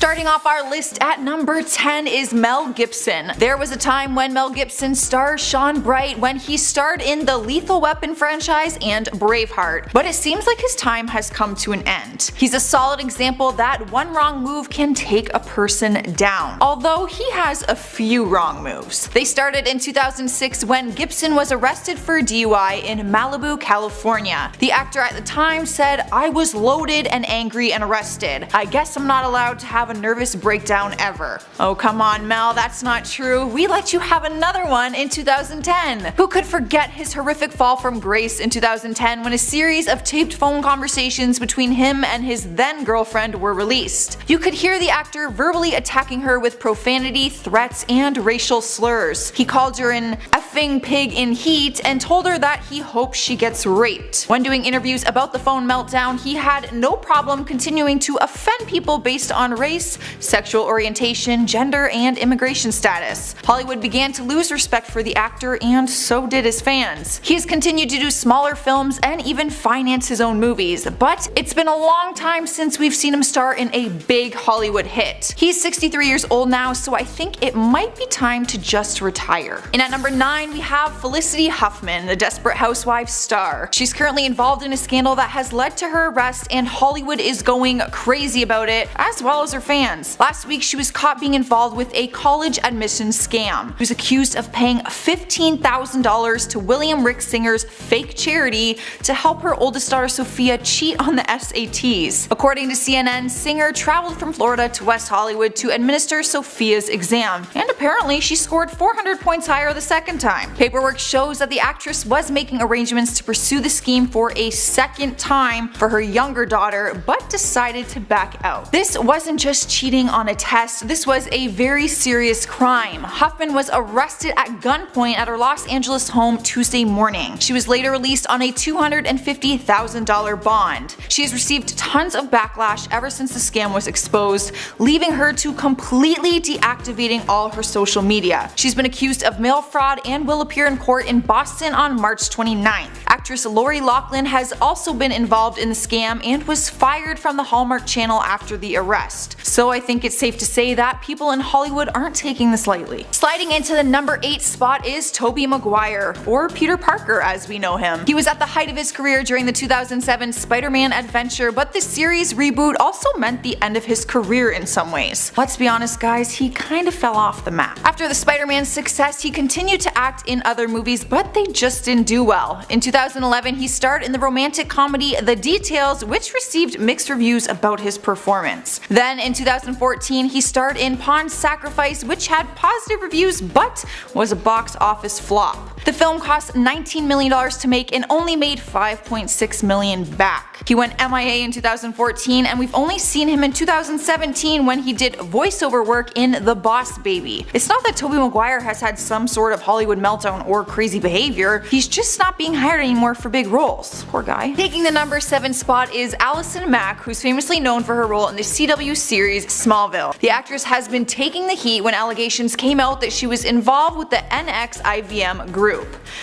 Starting off our list at number 10 is Mel Gibson. There was a time when Mel Gibson's stars shone bright when he starred in the Lethal Weapon franchise and Braveheart, but it seems like his time has come to an end. He's a solid example that one wrong move can take a person down, although he has a few wrong moves. They started in 2006 when Gibson was arrested for DUI in Malibu, California. The actor at the time said, "I was loaded and angry and arrested. I guess I'm not allowed to have a nervous breakdown ever." Oh come on Mel, that's not true. We let you have another one in 2010. Who could forget his horrific fall from grace in 2010 when a series of taped phone conversations between him and his then girlfriend were released? You could hear the actor verbally attacking her with profanity, threats, and racial slurs. He called her an effing pig in heat and told her that he hopes she gets raped. When doing interviews about the phone meltdown, he had no problem continuing to offend people based on race, sexual orientation, gender, and immigration status. Hollywood began to lose respect for the actor, and so did his fans. He has continued to do smaller films and even finance his own movies, but it's been a long time since we've seen him star in a big Hollywood hit. He's 63 years old now, so I think it might be time to just retire. And at number 9 we have Felicity Huffman, the Desperate Housewives star. She's currently involved in a scandal that has led to her arrest, and Hollywood is going crazy about it, as well as her fans. Last week she was caught being involved with a college admissions scam. She was accused of paying $15,000 to William Rick Singer's fake charity to help her oldest daughter Sophia cheat on the SATs. According to CNN, Singer traveled from Florida to West Hollywood to administer Sophia's exam, and apparently she scored 400 points higher the second time. Paperwork shows that the actress was making arrangements to pursue the scheme for a second time for her younger daughter, but decided to back out. This wasn't just cheating on a test, this was a very serious crime. Huffman was arrested at gunpoint at her Los Angeles home Tuesday morning. She was later released on a $250,000 bond. She has received tons of backlash ever since the scam was exposed, leaving her to completely deactivating all her social media. She's been accused of mail fraud and will appear in court in Boston on March 29th. Actress Lori Loughlin has also been involved in the scam and was fired from the Hallmark Channel after the arrest. So I think it's safe to say that people in Hollywood aren't taking this lightly. Sliding into the number 8 spot is Tobey Maguire, or Peter Parker as we know him. He was at the height of his career during the 2007 Spider-Man adventure, but the series reboot also meant the end of his career in some ways. Let's be honest guys, he kind of fell off the map. After the Spider-Man success, he continued to act in other movies, but they just didn't do well. In 2011 he starred in the romantic comedy The Details, which received mixed reviews about his performance. Then in 2014 he starred in Pawn's Sacrifice, which had positive reviews but was a box office flop. The film cost $19 million to make and only made $5.6 million back. He went MIA in 2014, and we've only seen him in 2017 when he did voiceover work in The Boss Baby. It's not that Tobey Maguire has had some sort of Hollywood meltdown or crazy behavior, he's just not being hired anymore for big roles. Poor guy. Taking the number 7 spot is Allison Mack, who's famously known for her role in the CW series Smallville. The actress has been taking the heat when allegations came out that she was involved with the NXIVM group.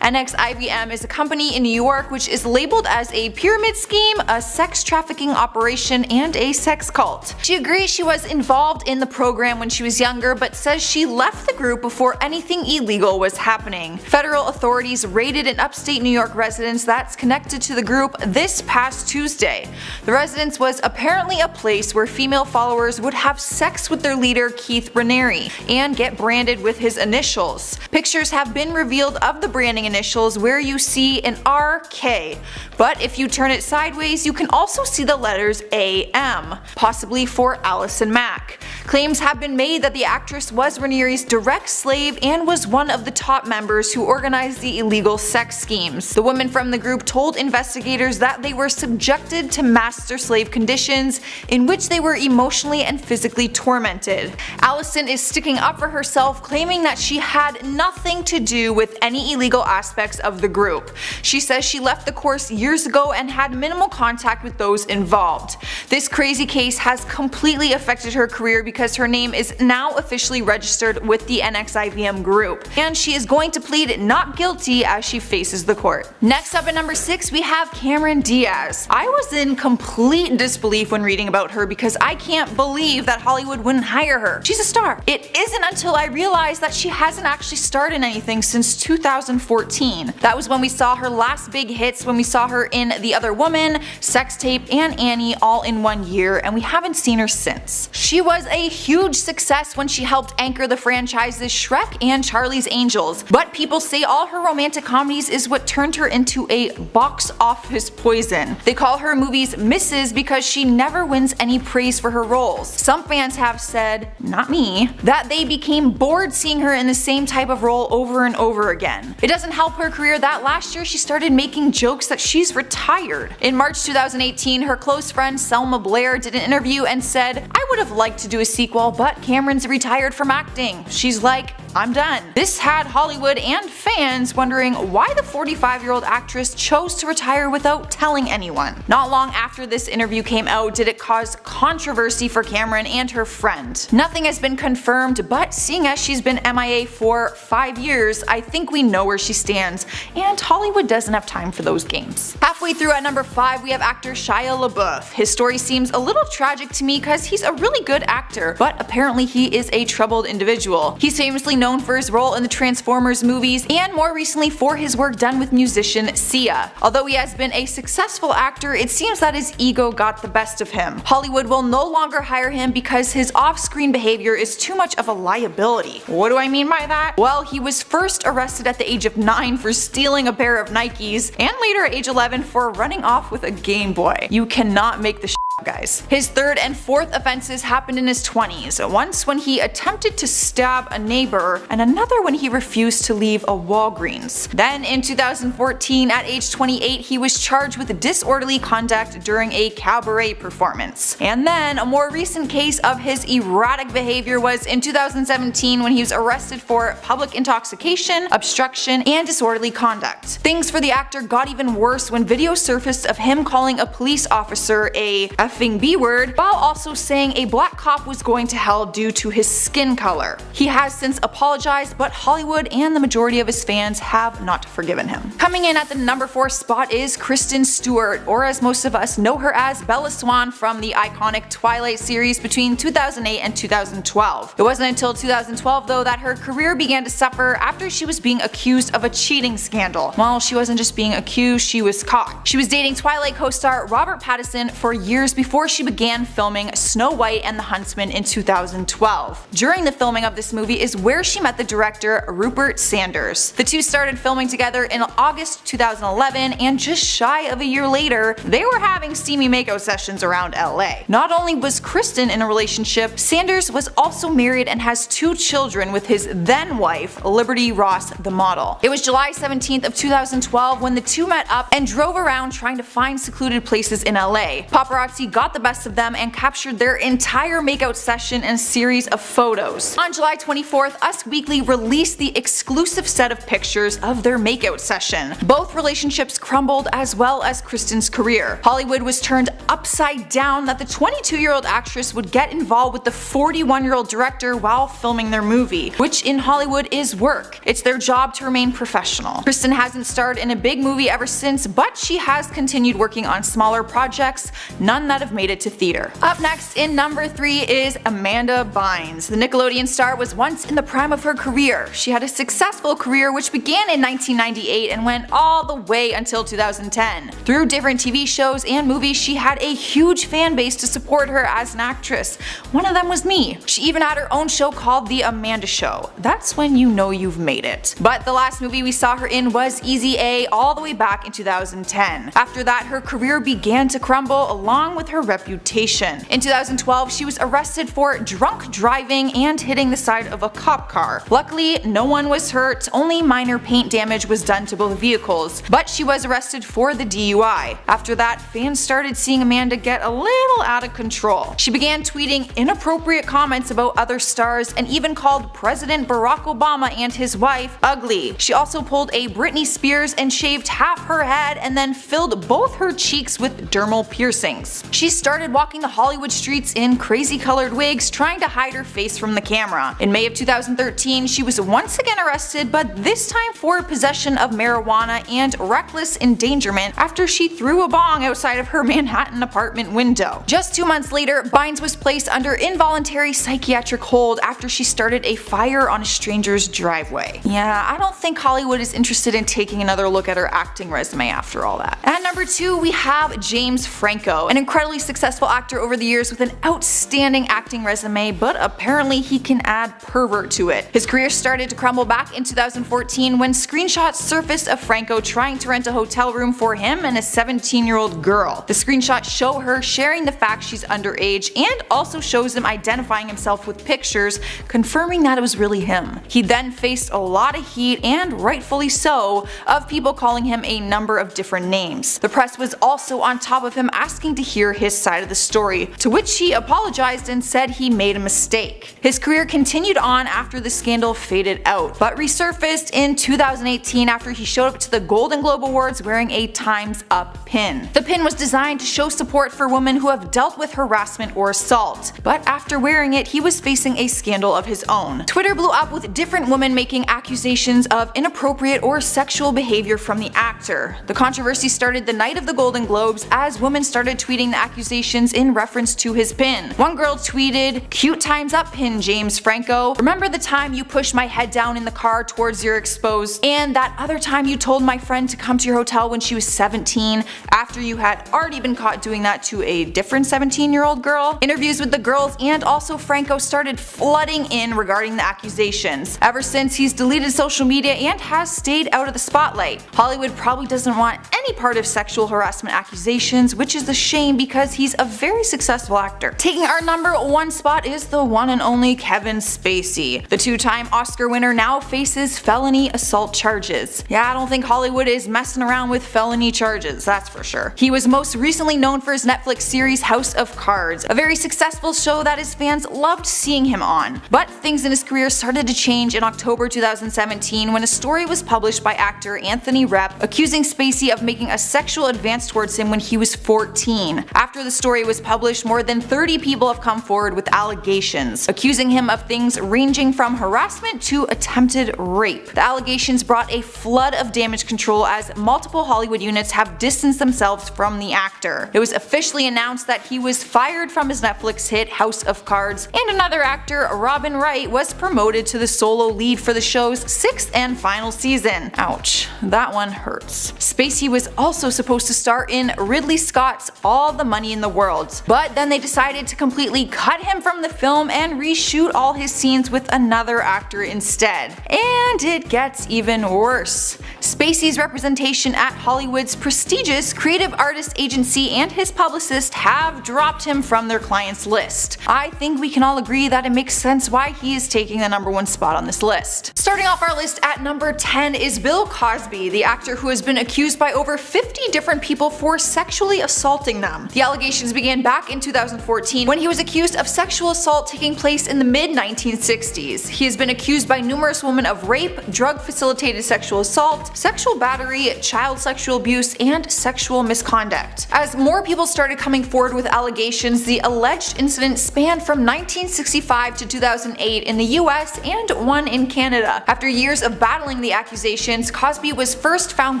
NXIVM is a company in New York which is labeled as a pyramid scheme, a sex trafficking operation, and a sex cult. She agrees she was involved in the program when she was younger, but says she left the group before anything illegal was happening. Federal authorities raided an upstate New York residence that's connected to the group this past Tuesday. The residence was apparently a place where female followers would have sex with their leader Keith Raniere and get branded with his initials. Pictures have been revealed of the branding initials where you see an RK, but if you turn it sideways you can also see the letters AM, possibly for Allison Mack. Claims have been made that the actress was Raniere's direct slave and was one of the top members who organized the illegal sex schemes. The women from the group told investigators that they were subjected to master slave conditions in which they were emotionally and physically tormented. Allison is sticking up for herself, claiming that she had nothing to do with any illegal aspects of the group. She says she left the course years ago and had minimal contact with those involved. This crazy case has completely affected her career because because her name is now officially registered with the NXIVM group, and she is going to plead not guilty as she faces the court. Next up at number 6, we have Cameron Diaz. I was in complete disbelief when reading about her because I can't believe that Hollywood wouldn't hire her. She's a star. It isn't until I realized that she hasn't actually starred in anything since 2014. That was when we saw her last big hits, when we saw her in The Other Woman, Sex Tape, and Annie all in one year, and we haven't seen her since. She was a huge success when she helped anchor the franchises Shrek and Charlie's Angels, but people say all her romantic comedies is what turned her into a box office poison. They call her movies misses because she never wins any praise for her roles. Some fans have said, not me, that they became bored seeing her in the same type of role over and over again. It doesn't help her career that last year she started making jokes that she's retired. In March 2018, her close friend Selma Blair did an interview and said, "I would have liked to do a sequel, but Cameron's retired from acting. She's like, I'm done." This had Hollywood and fans wondering why the 45-year-old actress chose to retire without telling anyone. Not long after this interview came out did it cause controversy for Cameron and her friend. Nothing has been confirmed, but seeing as she's been MIA for 5 years, I think we know where she stands, and Hollywood doesn't have time for those games. Halfway through at number 5, we have actor Shia Labeouf. His story seems a little tragic to me because he's a really good actor, but apparently he is a troubled individual. He's famously known for his role in the Transformers movies and more recently for his work done with musician Sia. Although he has been a successful actor, it seems that his ego got the best of him. Hollywood will no longer hire him because his off-screen behavior is too much of a liability. What do I mean by that? Well, he was first arrested at the age of 9 for stealing a pair of Nikes, and later at age 11 for running off with a Game Boy. You cannot make the guys. His third and fourth offenses happened in his 20s, once when he attempted to stab a neighbor and another when he refused to leave a Walgreens. Then in 2014 at age 28 he was charged with disorderly conduct during a cabaret performance. And then a more recent case of his erratic behavior was in 2017 when he was arrested for public intoxication, obstruction, and disorderly conduct. Things for the actor got even worse when video surfaced of him calling a police officer a effing B-word while also saying a black cop was going to hell due to his skin color. He has since apologized, but Hollywood and the majority of his fans have not forgiven him. Coming in at the number 4 spot is Kristen Stewart, or as most of us know her as Bella Swan from the iconic Twilight series between 2008 and 2012. It wasn't until 2012 though that her career began to suffer after she was being accused of a cheating scandal. Well, she wasn't just being accused, she was caught. She was dating Twilight co-star Robert Pattinson for years before she began filming Snow White and the Huntsman in 2012. During the filming of this movie is where she met the director Rupert Sanders. The two started filming together in August 2011, and just shy of a year later, they were having steamy makeout sessions around LA. Not only was Kristen in a relationship, Sanders was also married and has 2 children with his then wife, Liberty Ross the model. It was July 17th of 2012 when the two met up and drove around trying to find secluded places in LA. Paparazzi got the best of them and captured their entire makeout session and series of photos. On July 24th, Us Weekly released the exclusive set of pictures of their makeout session. Both relationships crumbled as well as Kristen's career. Hollywood was turned upside down that the 22-year-old actress would get involved with the 41-year-old director while filming their movie, which in Hollywood is work. It's their job to remain professional. Kristen hasn't starred in a big movie ever since, but she has continued working on smaller projects, none that have made it to theater. Up next in number 3 is Amanda Bynes. The Nickelodeon star was once in the prime of her career. She had a successful career which began in 1998 and went all the way until 2010. Through different TV shows and movies, she had a huge fan base to support her as an actress. One of them was me. She even had her own show called The Amanda Show. That's when you know you've made it. But the last movie we saw her in was Easy A all the way back in 2010. After that, her career began to crumble along with her reputation. In 2012, she was arrested for drunk driving and hitting the side of a cop car. Luckily, no one was hurt, only minor paint damage was done to both vehicles, but she was arrested for the DUI. After that, fans started seeing Amanda get a little out of control. She began tweeting inappropriate comments about other stars and even called President Barack Obama and his wife ugly. She also pulled a Britney Spears and shaved half her head and then filled both her cheeks with dermal piercings. she started walking the Hollywood streets in crazy colored wigs, trying to hide her face from the camera. In May of 2013, she was once again arrested, but this time for possession of marijuana and reckless endangerment after she threw a bong outside of her Manhattan apartment window. Just 2 months later, Bynes was placed under involuntary psychiatric hold after she started a fire on a stranger's driveway. Yeah, I don't think Hollywood is interested in taking another look at her acting resume after all that. At number 2, we have James Franco, an incredibly successful actor over the years with an outstanding acting resume, but apparently he can add pervert to it. His career started to crumble back in 2014 when screenshots surfaced of Franco trying to rent a hotel room for him and a 17-year-old girl. The screenshots show her sharing the fact she's underage and also shows him identifying himself with pictures, confirming that it was really him. He then faced a lot of heat, and rightfully so, of people calling him a number of different names. The press was also on top of him, asking to hear his side of the story, to which he apologized and said he made a mistake. His career continued on after the scandal faded out, but resurfaced in 2018 after he showed up to the Golden Globe Awards wearing a Time's Up pin. The pin was designed to show support for women who have dealt with harassment or assault, but after wearing it, he was facing a scandal of his own. Twitter blew up with different women making accusations of inappropriate or sexual behavior from the actor. The controversy started the night of the Golden Globes as women started tweeting the accusations in reference to his pin. One girl tweeted, "Cute Time's Up pin, James Franco. Remember the time you pushed my head down in the car towards your exposed, and that other time you told my friend to come to your hotel when she was 17 after you had already been caught doing that to a different 17-year-old girl?" Interviews with the girls and also Franco started flooding in regarding the accusations. Ever since, he's deleted social media and has stayed out of the spotlight. Hollywood probably doesn't want any part of sexual harassment accusations, which is a shame because he's a very successful actor. Taking our number 1 spot is the one and only Kevin Spacey. The 2-time Oscar winner now faces felony assault charges. Yeah, I don't think Hollywood is messing around with felony charges, that's for sure. He was most recently known for his Netflix series House of Cards, a very successful show that his fans loved seeing him on. But things in his career started to change in October 2017 when a story was published by actor Anthony Rapp accusing Spacey of making a sexual advance towards him when he was 14. After the story was published, more than 30 people have come forward with allegations, accusing him of things ranging from harassment to attempted rape. The allegations brought a flood of damage control as multiple Hollywood units have distanced themselves from the actor. It was officially announced that he was fired from his Netflix hit House of Cards, and another actor, Robin Wright, was promoted to the solo lead for the show's 6th and final season. Ouch, that one hurts. Spacey was also supposed to star in Ridley Scott's All the Money in the World, but then they decided to completely cut him from the film and reshoot all his scenes with another actor instead. And it gets even worse. Spacey's representation at Hollywood's prestigious creative artist agency and his publicist have dropped him from their clients list. I think we can all agree that it makes sense why he is taking the number 1 spot on this list. Starting off our list at number 10 is Bill Cosby, the actor who has been accused by over 50 different people for sexually assaulting them. The allegations began back in 2014 when he was accused of sexual assault taking place in the mid-1960s. He has been accused by numerous women of rape, drug-facilitated sexual assault, sexual battery, child sexual abuse, and sexual misconduct. As more people started coming forward with allegations, the alleged incident spanned from 1965 to 2008 in the US and one in Canada. After years of battling the accusations, Cosby was first found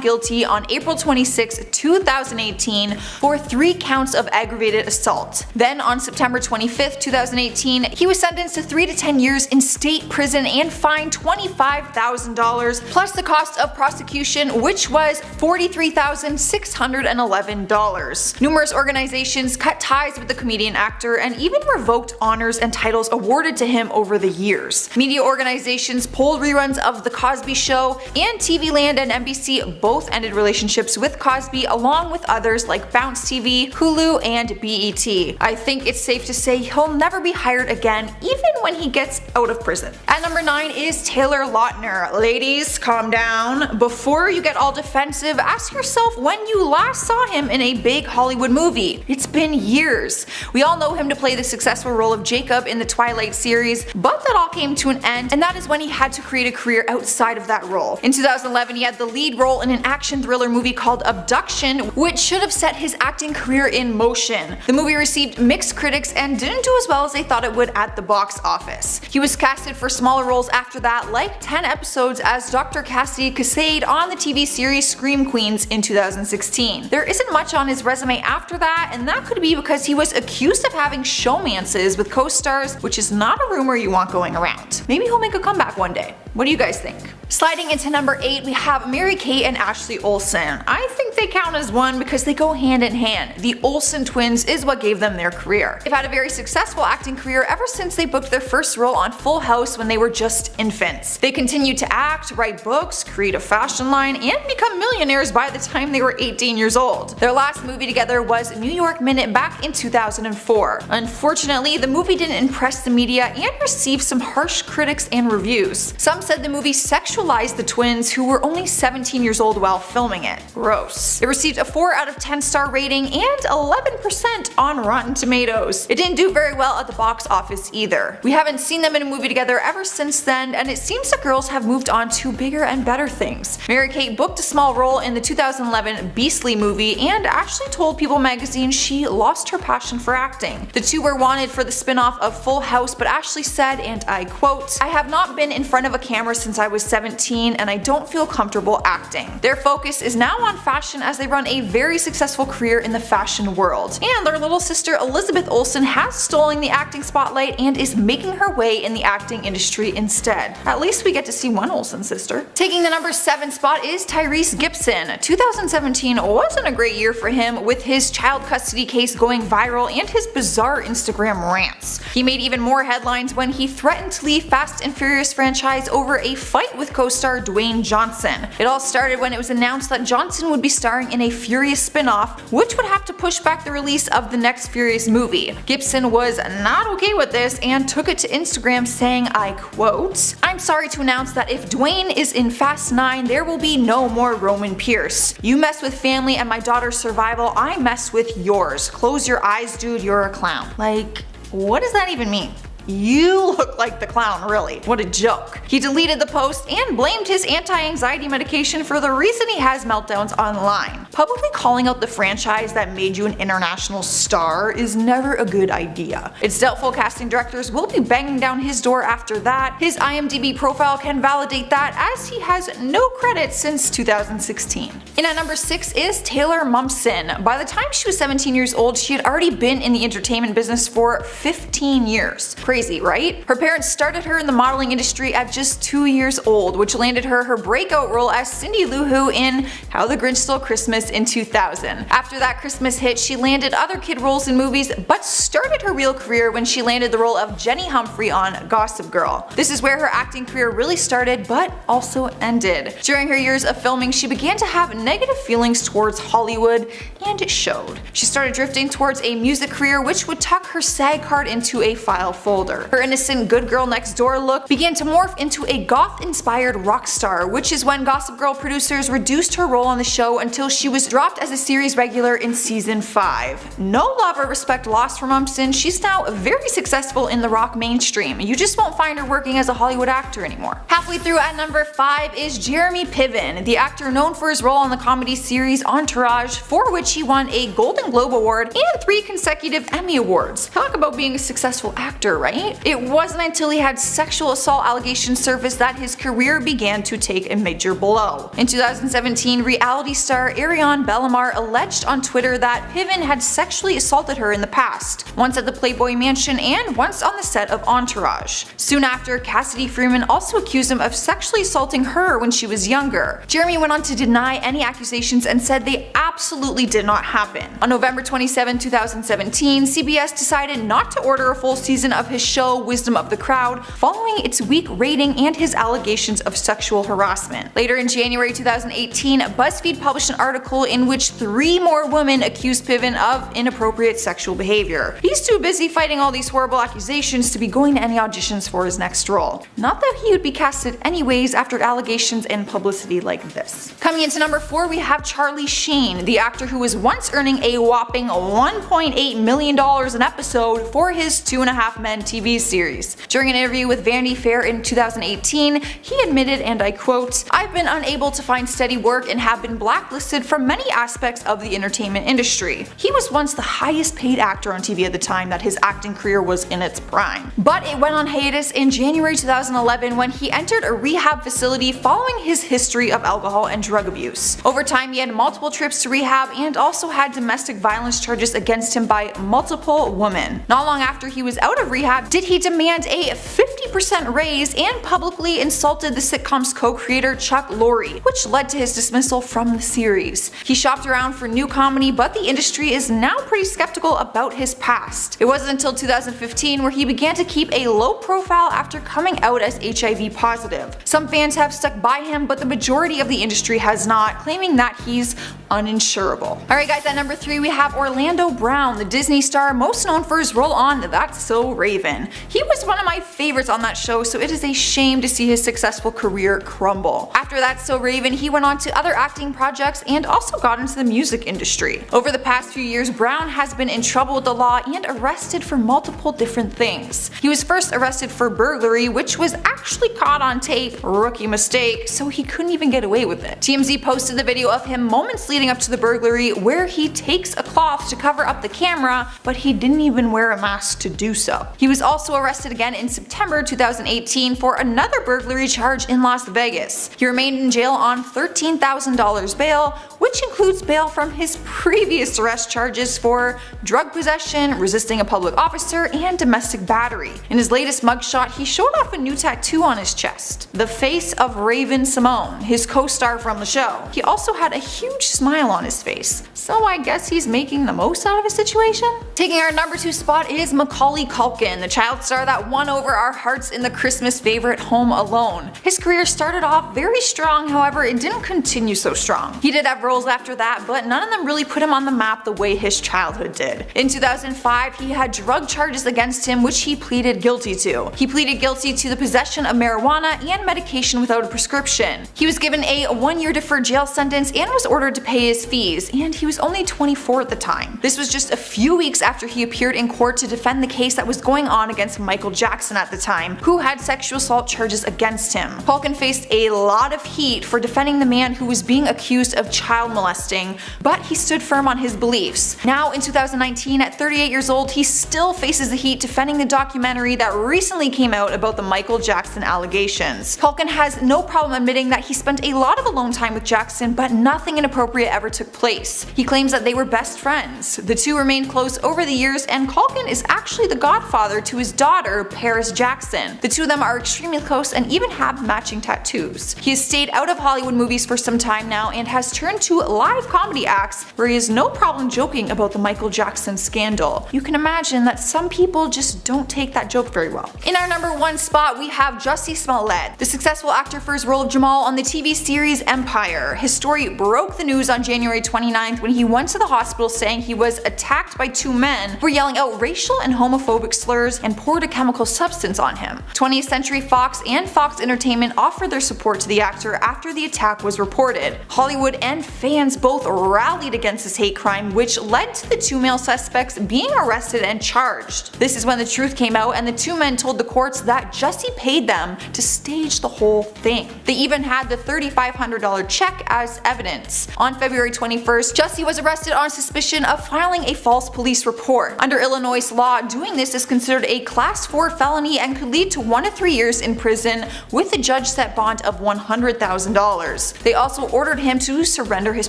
guilty on April 26, 2018 for 3 counts of aggravated assault. Then on September 25, 2018, he was sentenced to 3 to 10 years in state prison and fined $25,000 plus the cost of prosecution, which was $43,611. Numerous organizations cut ties with the comedian actor and even revoked honors and titles awarded to him over the years. Media organizations pulled reruns of The Cosby Show, and TV Land and NBC both ended relationships with Cosby, along with others like Bounce TV, Hulu, and BET. I think it's safe to say he'll never be hired again, even when he gets out of prison. At number 9 is Taylor Lautner. Ladies, calm down. Before you get all defensive, ask yourself when you last saw him in a big Hollywood movie. It's been years. We all know him to play the successful role of Jacob in the Twilight series, but that all came to an end, and that is when he had to create a career outside of that role. In 2011, he had the lead role in an action thriller movie called Abduction, which should have set his acting career in in Motion. The movie received mixed critics and didn't do as well as they thought it would at the box office. He was casted for smaller roles after that, like 10 episodes as Dr. Cassidy Casade on the TV series Scream Queens in 2016. There isn't much on his resume after that, and that could be because he was accused of having showmances with co-stars, which is not a rumor you want going around. Maybe he'll make a comeback one day. What do you guys think? Sliding into number 8, we have Mary-Kate and Ashley Olsen. I think they count as one because they go hand in hand. The Olsen twins is what gave them their career. They've had a very successful acting career ever since they booked their first role on Full House when they were just infants. They continued to act, write books, create a fashion line, and become millionaires by the time they were 18 years old. Their last movie together was New York Minute back in 2004. Unfortunately, the movie didn't impress the media and received some harsh critics and reviews. Some said the movie sexualized the twins, who were only 17 years old while filming it. Gross. It received a 4 out of 10 star rating and 11% on Rotten Tomatoes. It didn't do very well at the box office either. We haven't seen them in a movie together ever since then, and it seems the girls have moved on to bigger and better things. Mary-Kate booked a small role in the 2011 Beastly movie, and Ashley told People magazine she lost her passion for acting. The two were wanted for the spin-off of Full House, but Ashley said, and I quote, "I have not been in front of a camera since I was 17 and I don't feel comfortable acting." Their focus is now on fashion as they run a very successful career in the fashion world. And their little sister Elizabeth Olsen has stolen the acting spotlight and is making her way in the acting industry instead. At least we get to see one Olsen sister. Taking the number 7 spot is Tyrese Gibson. 2017 wasn't a great year for him, with his child custody case going viral and his bizarre Instagram rants. He made even more headlines when he threatened to leave Fast and Furious franchise over a fight with co-star Dwayne Johnson. It all started when it was announced that Johnson would be starring in a Furious spin-off, which would have to push back the release of the next Furious movie. Gibson was not okay with this and took it to Instagram saying, I quote, "I'm sorry to announce that if Dwayne is in Fast 9, there will be no more Roman Pierce. You mess with family and my daughter's survival, I mess with yours. Close your eyes, dude, you're a clown." Like, what does that even mean? You look like the clown, really. What a joke. He deleted the post and blamed his anti-anxiety medication for the reason he has meltdowns online. Publicly calling out the franchise that made you an international star is never a good idea. It's doubtful casting directors will be banging down his door after that. His IMDb profile can validate that, as he has no credits since 2016. In at number 6 is Taylor Momsen. By the time she was 17 years old, she had already been in the entertainment business for 15 years. Crazy, right? Her parents started her in the modeling industry at just 2 years old, which landed her her breakout role as Cindy Lou Who in How the Grinch Stole Christmas in 2000. After that Christmas hit, she landed other kid roles in movies, but started her real career when she landed the role of Jenny Humphrey on Gossip Girl. This is where her acting career really started, but also ended. During her years of filming, she began to have negative feelings towards Hollywood, and it showed. She started drifting towards a music career, which would tuck her SAG card into a file folder. Her innocent good girl next door look began to morph into a goth-inspired rock star, which is when Gossip Girl producers reduced her role on the show until she was dropped as a series regular in season 5. No love or respect lost from Momsen. She's now very successful in the rock mainstream. You just won't find her working as a Hollywood actor anymore. Halfway through at number 5 is Jeremy Piven, the actor known for his role on the comedy series Entourage, for which he won a Golden Globe Award and 3 consecutive Emmy Awards. Talk about being a successful actor, right? It wasn't until he had sexual assault allegations surface that his career began to take a major blow. In 2017, reality star Ariane Bellamar alleged on Twitter that Piven had sexually assaulted her in the past, once at the Playboy Mansion and once on the set of Entourage. Soon after, Cassidy Freeman also accused him of sexually assaulting her when she was younger. Jeremy went on to deny any accusations and said they absolutely did not happen. On November 27, 2017, CBS decided not to order a full season of his show Wisdom of the Crowd, following its weak rating and his allegations of sexual harassment. Later in January 2018, BuzzFeed published an article in which 3 more women accused Piven of inappropriate sexual behavior. He's too busy fighting all these horrible accusations to be going to any auditions for his next role. Not that he would be casted anyways after allegations and publicity like this. Coming into number 4, we have Charlie Sheen, the actor who was once earning a whopping $1.8 million an episode for his 2.5 Men TV series. During an interview with Vanity Fair in 2018, he admitted, and I quote, "I've been unable to find steady work and have been blacklisted from many aspects of the entertainment industry." He was once the highest paid actor on TV at the time that his acting career was in its prime. But it went on hiatus in January 2011 when he entered a rehab facility following his history of alcohol and drug abuse. Over time, he had multiple trips to rehab and also had domestic violence charges against him by multiple women. Not long after he was out of rehab did he demand a 50% raise and publicly insulted the sitcom's co-creator Chuck Lorre, which led to his dismissal from the series. He shopped around for new comedy, but the industry is now pretty skeptical about his past. It wasn't until 2015 where he began to keep a low profile after coming out as HIV positive. Some fans have stuck by him, but the majority of the industry has not, claiming that he's uninsurable. Alright guys, at number 3 we have Orlando Brown, the Disney star most known for his role on That's So Raven. He was one of my favorites on that show, so it is a shame to see his successful career crumble. After That's So Raven, he went on to other acting projects and also got into the music industry. Over the past few years, Brown has been in trouble with the law and arrested for multiple different things. He was first arrested for burglary, which was actually caught on tape, rookie mistake, so he couldn't even get away with it. TMZ posted the video of him moments leading up to the burglary where he takes a cloth to cover up the camera, but he didn't even wear a mask to do so. He was also arrested again in September 2018 for another burglary charge in Las Vegas. He remained in jail on $13,000 bail, which includes bail from his previous arrest charges for drug possession, resisting a public officer, and domestic battery. In his latest mugshot, he showed off a new tattoo on his chest, the face of Raven Simone, his co-star from the show. He also had a huge smile on his face, so I guess he's making the most out of his situation? Taking our number 2 spot is Macauly Culkin, the child star that won over our hearts in the Christmas favorite Home Alone. His career started off very strong, however it didn't continue so strong. He did have roles after that, but none of them really put him on the map the way his childhood did. In 2005, he had drug charges against him which he pleaded guilty to. He pleaded guilty to the possession of marijuana and medication without a prescription. He was given a 1-year deferred jail sentence and was ordered to pay his fees, and he was only 24 at the time. This was just a few weeks after he appeared in court to defend the case that was going on against Michael Jackson at the time, who had sexual assault charges against him. Culkin faced a lot of heat for defending the man who was being accused of child molesting, but he stood firm on his beliefs. Now in 2019, at 38 years old, he still faces the heat defending the documentary that recently came out about the Michael Jackson allegations. Culkin has no problem admitting that he spent a lot of alone time with Jackson, but nothing inappropriate ever took place. He claims that they were best friends. The two remained close over the years, and Culkin is actually the godfather to his daughter, Paris Jackson. The two of them are extremely close and even have matching tattoos. He has stayed out of Hollywood movies for some time now and has turned to live comedy acts where he has no problem joking about the Michael Jackson scandal. You can imagine that some people just don't take that joke very well. In our number 1 spot, we have Jussie Smollett, the successful actor for his role of Jamal on the TV series Empire. His story broke the news on January 29th when he went to the hospital saying he was attacked by 2 men who were yelling out racial and homophobic slurs and poured a chemical substance on him. 20th Century Fox and Fox Entertainment offered their support to the actor after the attack was reported. Hollywood and fans both rallied against this hate crime, which led to the 2 male suspects being arrested and charged. This is when the truth came out, and the 2 men told the courts that Jussie paid them to stage the whole thing. They even had the $3,500 check as evidence. On February 21st, Jussie was arrested on suspicion of filing a false police report. Under Illinois law, doing this is considered a Class 4 felony and could lead to 1 to 3 years in prison with a judge set bond of $100,000. They also ordered him to surrender his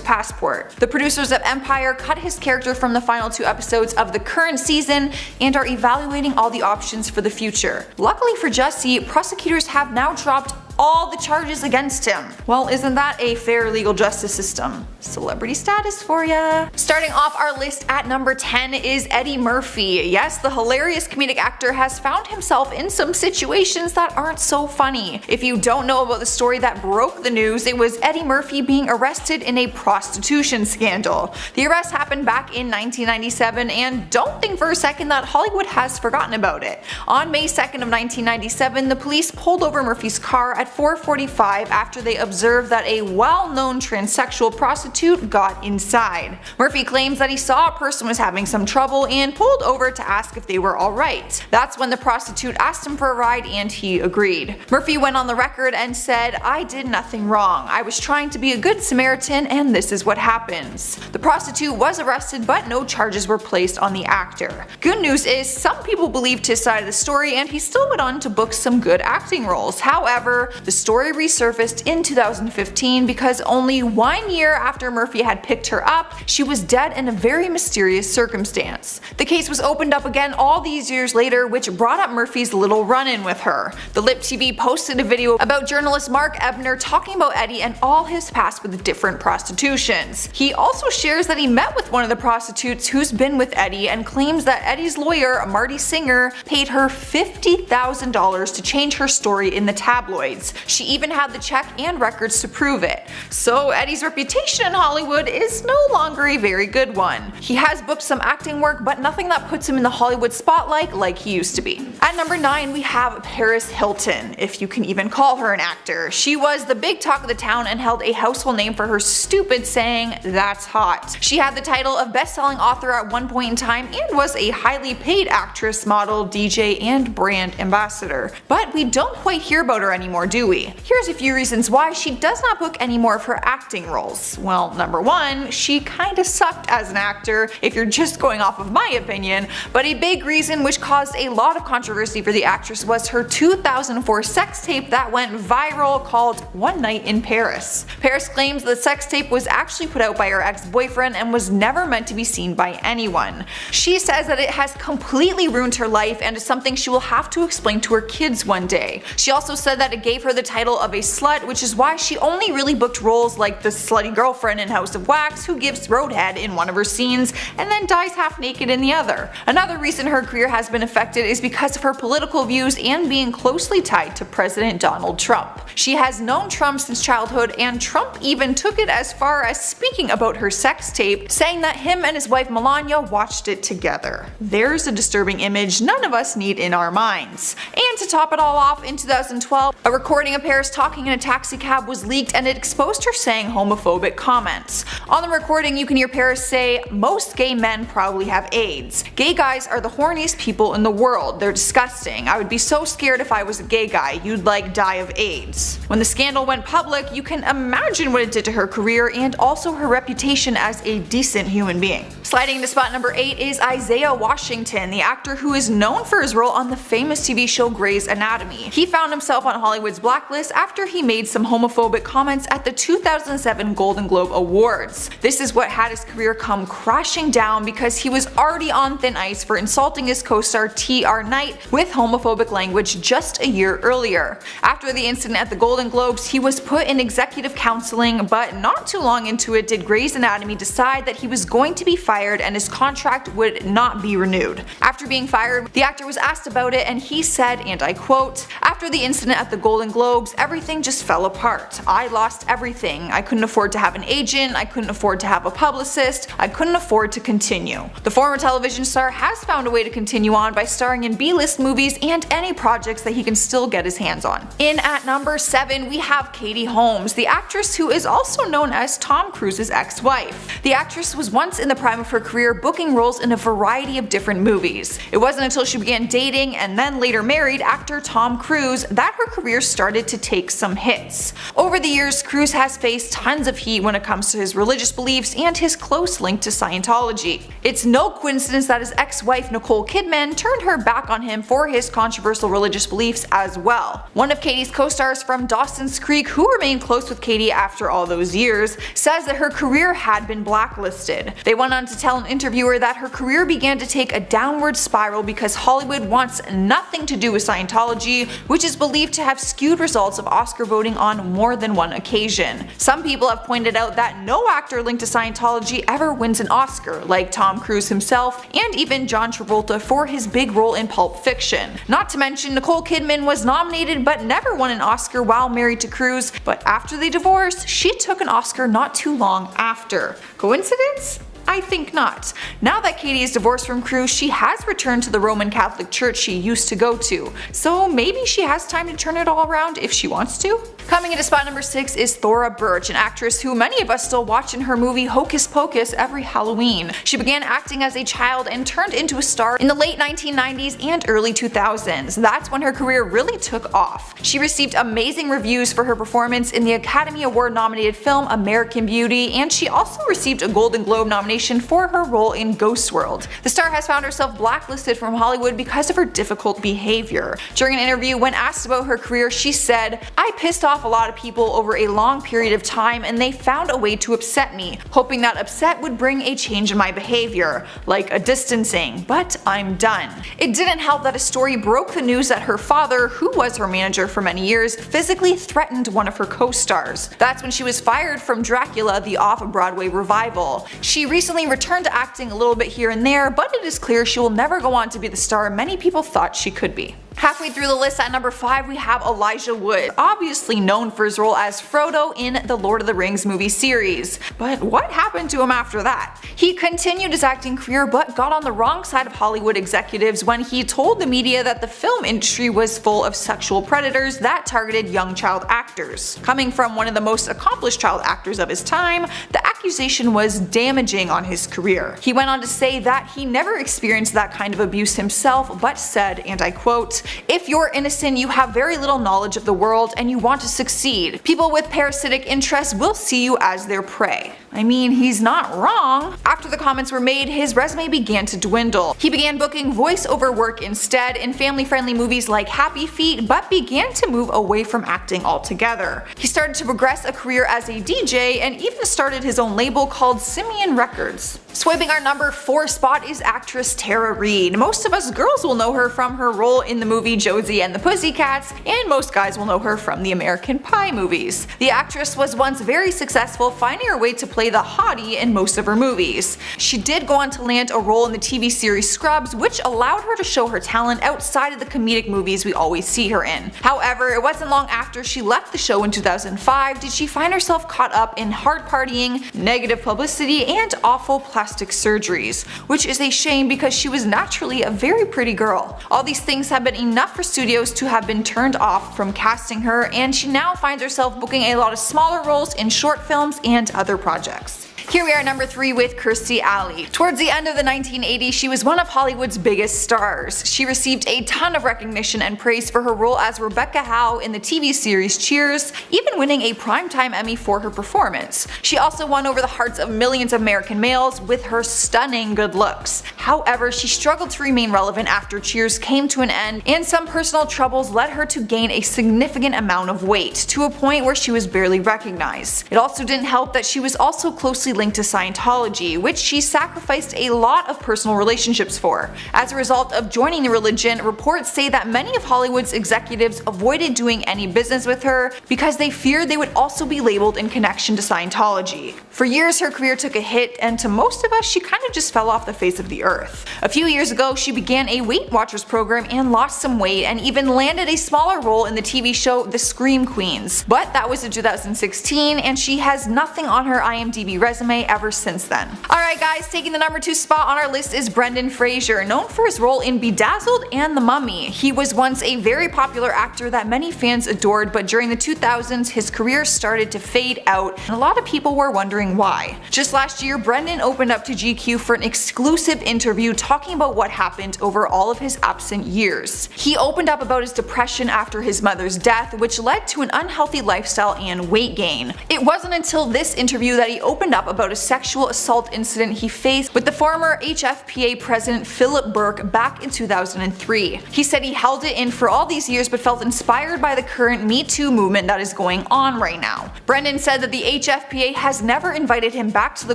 passport. The producers of Empire cut his character from the final 2 episodes of the current season and are evaluating all the options for the future. Luckily for Jussie, prosecutors have now dropped all the charges against him. Well, isn't that a fair legal justice system? Celebrity status for ya. Starting off our list at number 10 is Eddie Murphy. Yes, the hilarious comedic actor has found himself in some situations that aren't so funny. If you don't know about the story that broke the news, it was Eddie Murphy being arrested in a prostitution scandal. The arrest happened back in 1997, and don't think for a second that Hollywood has forgotten about it. On May 2nd of 1997, the police pulled over Murphy's car at 4:45 after they observed that a well-known transsexual prostitute got inside. Murphy claims that he saw a person was having some trouble and pulled over to ask if they were alright. That's when the prostitute asked him for a ride and he agreed. Murphy went on the record and said, "I did nothing wrong. I was trying to be a good Samaritan and this is what happens." The prostitute was arrested but no charges were placed on the actor. Good news is some people believed his side of the story and he still went on to book some good acting roles. However, the story resurfaced in 2015 because only 1 year after Murphy had picked her up, she was dead in a very mysterious circumstance. The case was opened up again all these years later, which brought up Murphy's little run-in with her. The Lip TV posted a video about journalist Mark Ebner talking about Eddie and all his past with different prostitutions. He also shares that he met with one of the prostitutes who's been with Eddie and claims that Eddie's lawyer, Marty Singer, paid her $50,000 to change her story in the tabloids. She even had the check and records to prove it. So Eddie's reputation in Hollywood is no longer a very good one. He has booked some acting work, but nothing that puts him in the Hollywood spotlight like he used to be. At number 9 we have Paris Hilton, if you can even call her an actor. She was the big talk of the town and held a household name for her stupid saying, "That's hot." She had the title of best-selling author at one point in time and was a highly paid actress, model, DJ, and brand ambassador. But we don't quite hear about her anymore, do we? Here's a few reasons why she does not book any more of her acting roles. Well, number 1, she kinda sucked as an actor, if you're just going off of my opinion, but a big reason which caused a lot of controversy for the actress was her 2004 sex tape that went viral called One Night in Paris. Paris claims the sex tape was actually put out by her ex-boyfriend and was never meant to be seen by anyone. She says that it has completely ruined her life and is something she will have to explain to her kids one day. She also said that it gave her the title of a slut, which is why she only really booked roles like the slutty girlfriend in House of Wax who gives roadhead in one of her scenes and then dies half naked in the other. Another reason her career has been affected is because of her political views and being closely tied to President Donald Trump. She has known Trump since childhood, and Trump even took it as far as speaking about her sex tape, saying that him and his wife Melania watched it together. There's a disturbing image none of us need in our minds. And to top it all off, in 2012, a recording of Paris talking in a taxi cab was leaked and it exposed her saying homophobic comments. On the recording you can hear Paris say, "Most gay men probably have AIDS. Gay guys are the horniest people in the world. They're disgusting. I would be so scared if I was a gay guy. You'd like die of AIDS." When the scandal went public, you can imagine what it did to her career and also her reputation as a decent human being. Sliding into spot number 8 is Isaiah Washington, the actor who is known for his role on the famous TV show Grey's Anatomy. He found himself on Hollywood's blacklist after he made some homophobic comments at the 2007 Golden Globe Awards. This is what had his career come crashing down because he was already on thin ice for insulting his co-star T.R. Knight with homophobic language just a year earlier. After the incident at the Golden Globes, he was put in executive counseling, but not too long into it did Grey's Anatomy decide that he was going to be fired and his contract would not be renewed. After being fired, the actor was asked about it and he said, and I quote, "After the incident at the Golden Globes, everything just fell apart. I lost everything. I couldn't afford to have an agent, I couldn't afford to have a publicist, I couldn't afford to continue." The former television star has found a way to continue on by starring in B-list movies and any projects that he can still get his hands on. In at number 7 we have Katie Holmes, the actress who is also known as Tom Cruise's ex-wife. The actress was once in the prime of her career, booking roles in a variety of different movies. It wasn't until she began dating and then later married actor Tom Cruise that her career started to take some hits. Over the years, Cruise has faced tons of heat when it comes to his religious beliefs and his close link to Scientology. It's no coincidence that his ex-wife Nicole Kidman turned her back on him for his controversial religious beliefs as well. One of Katie's co-stars from Dawson's Creek, who remained close with Katie after all those years, says that her career had been blacklisted. They went on to tell an interviewer that her career began to take a downward spiral because Hollywood wants nothing to do with Scientology, which is believed to have skewed results of Oscar voting on more than one occasion. Some people have pointed out that no actor linked to Scientology ever wins an Oscar, like Tom Cruise himself and even John Travolta for his big role in Pulp Fiction. Not to mention Nicole Kidman was nominated but never won an Oscar while married to Cruise, but after they divorced, she took an Oscar not too long after. Coincidence? I think not. Now that Katie is divorced from Cruz, she has returned to the Roman Catholic Church she used to go to, so maybe she has time to turn it all around if she wants to? Coming into spot number 6 is Thora Birch, an actress who many of us still watch in her movie Hocus Pocus every Halloween. She began acting as a child and turned into a star in the late 1990s and early 2000s. That's when her career really took off. She received amazing reviews for her performance in the Academy Award nominated film American Beauty, and she also received a Golden Globe nomination for her role in Ghost World. The star has found herself blacklisted from Hollywood because of her difficult behavior. During an interview, when asked about her career, she said, "I pissed off a lot of people over a long period of time and they found a way to upset me, hoping that upset would bring a change in my behavior, like a distancing, but I'm done." It didn't help that a story broke the news that her father, who was her manager for many years, physically threatened one of her co-stars. That's when she was fired from Dracula, the off-Broadway revival. She recently returned to acting a little bit here and there, but it is clear she will never go on to be the star many people thought she could be. Halfway through the list at number 5 we have Elijah Wood, obviously known for his role as Frodo in the Lord of the Rings movie series. But what happened to him after that? He continued his acting career but got on the wrong side of Hollywood executives when he told the media that the film industry was full of sexual predators that targeted young child actors. Coming from one of the most accomplished child actors of his time, the accusation was damaging on his career. He went on to say that he never experienced that kind of abuse himself, but said, and I quote, "If you're innocent, you have very little knowledge of the world and you want to succeed. People with parasitic interests will see you as their prey." I mean, he's not wrong. After the comments were made, his resume began to dwindle. He began booking voiceover work instead in family-friendly movies like Happy Feet, but began to move away from acting altogether. He started to progress a career as a DJ and even started his own label called Simeon Records. Swiping our number 4 spot is actress Tara Reid. Most of us girls will know her from her role in the movie Josie and the Pussycats, and most guys will know her from the American Pie movies. The actress was once very successful, finding her way to play the hottie in most of her movies. She did go on to land a role in the TV series Scrubs, which allowed her to show her talent outside of the comedic movies we always see her in. However, it wasn't long after she left the show in 2005 did she find herself caught up in hard partying, negative publicity, and awful plastic surgeries, which is a shame because she was naturally a very pretty girl. All these things have been enough for studios to have been turned off from casting her, and she now finds herself booking a lot of smaller roles in short films and other projects. Here we are at number 3 with Kirstie Alley. Towards the end of the 1980s, she was one of Hollywood's biggest stars. She received a ton of recognition and praise for her role as Rebecca Howe in the TV series Cheers, even winning a Primetime Emmy for her performance. She also won over the hearts of millions of American males with her stunning good looks. However, she struggled to remain relevant after Cheers came to an end, and some personal troubles led her to gain a significant amount of weight, to a point where she was barely recognized. It also didn't help that she was also closely linked to Scientology, which she sacrificed a lot of personal relationships for. As a result of joining the religion, reports say that many of Hollywood's executives avoided doing any business with her because they feared they would also be labeled in connection to Scientology. For years her career took a hit, and to most of us she kind of just fell off the face of the earth. A few years ago she began a Weight Watchers program and lost some weight, and even landed a smaller role in the TV show The Scream Queens. But that was in 2016, and she has nothing on her IMDb resume ever since then. Alright guys, taking the number 2 spot on our list is Brendan Fraser, known for his role in Bedazzled and The Mummy. He was once a very popular actor that many fans adored, but during the 2000s his career started to fade out, and a lot of people were wondering why. Just last year, Brendan opened up to GQ for an exclusive interview talking about what happened over all of his absent years. He opened up about his depression after his mother's death, which led to an unhealthy lifestyle and weight gain. It wasn't until this interview that he opened up about a sexual assault incident he faced with the former HFPA president Philip Burke back in 2003. He said he held it in for all these years but felt inspired by the current Me Too movement that is going on right now. Brendan said that the HFPA has never invited him back to the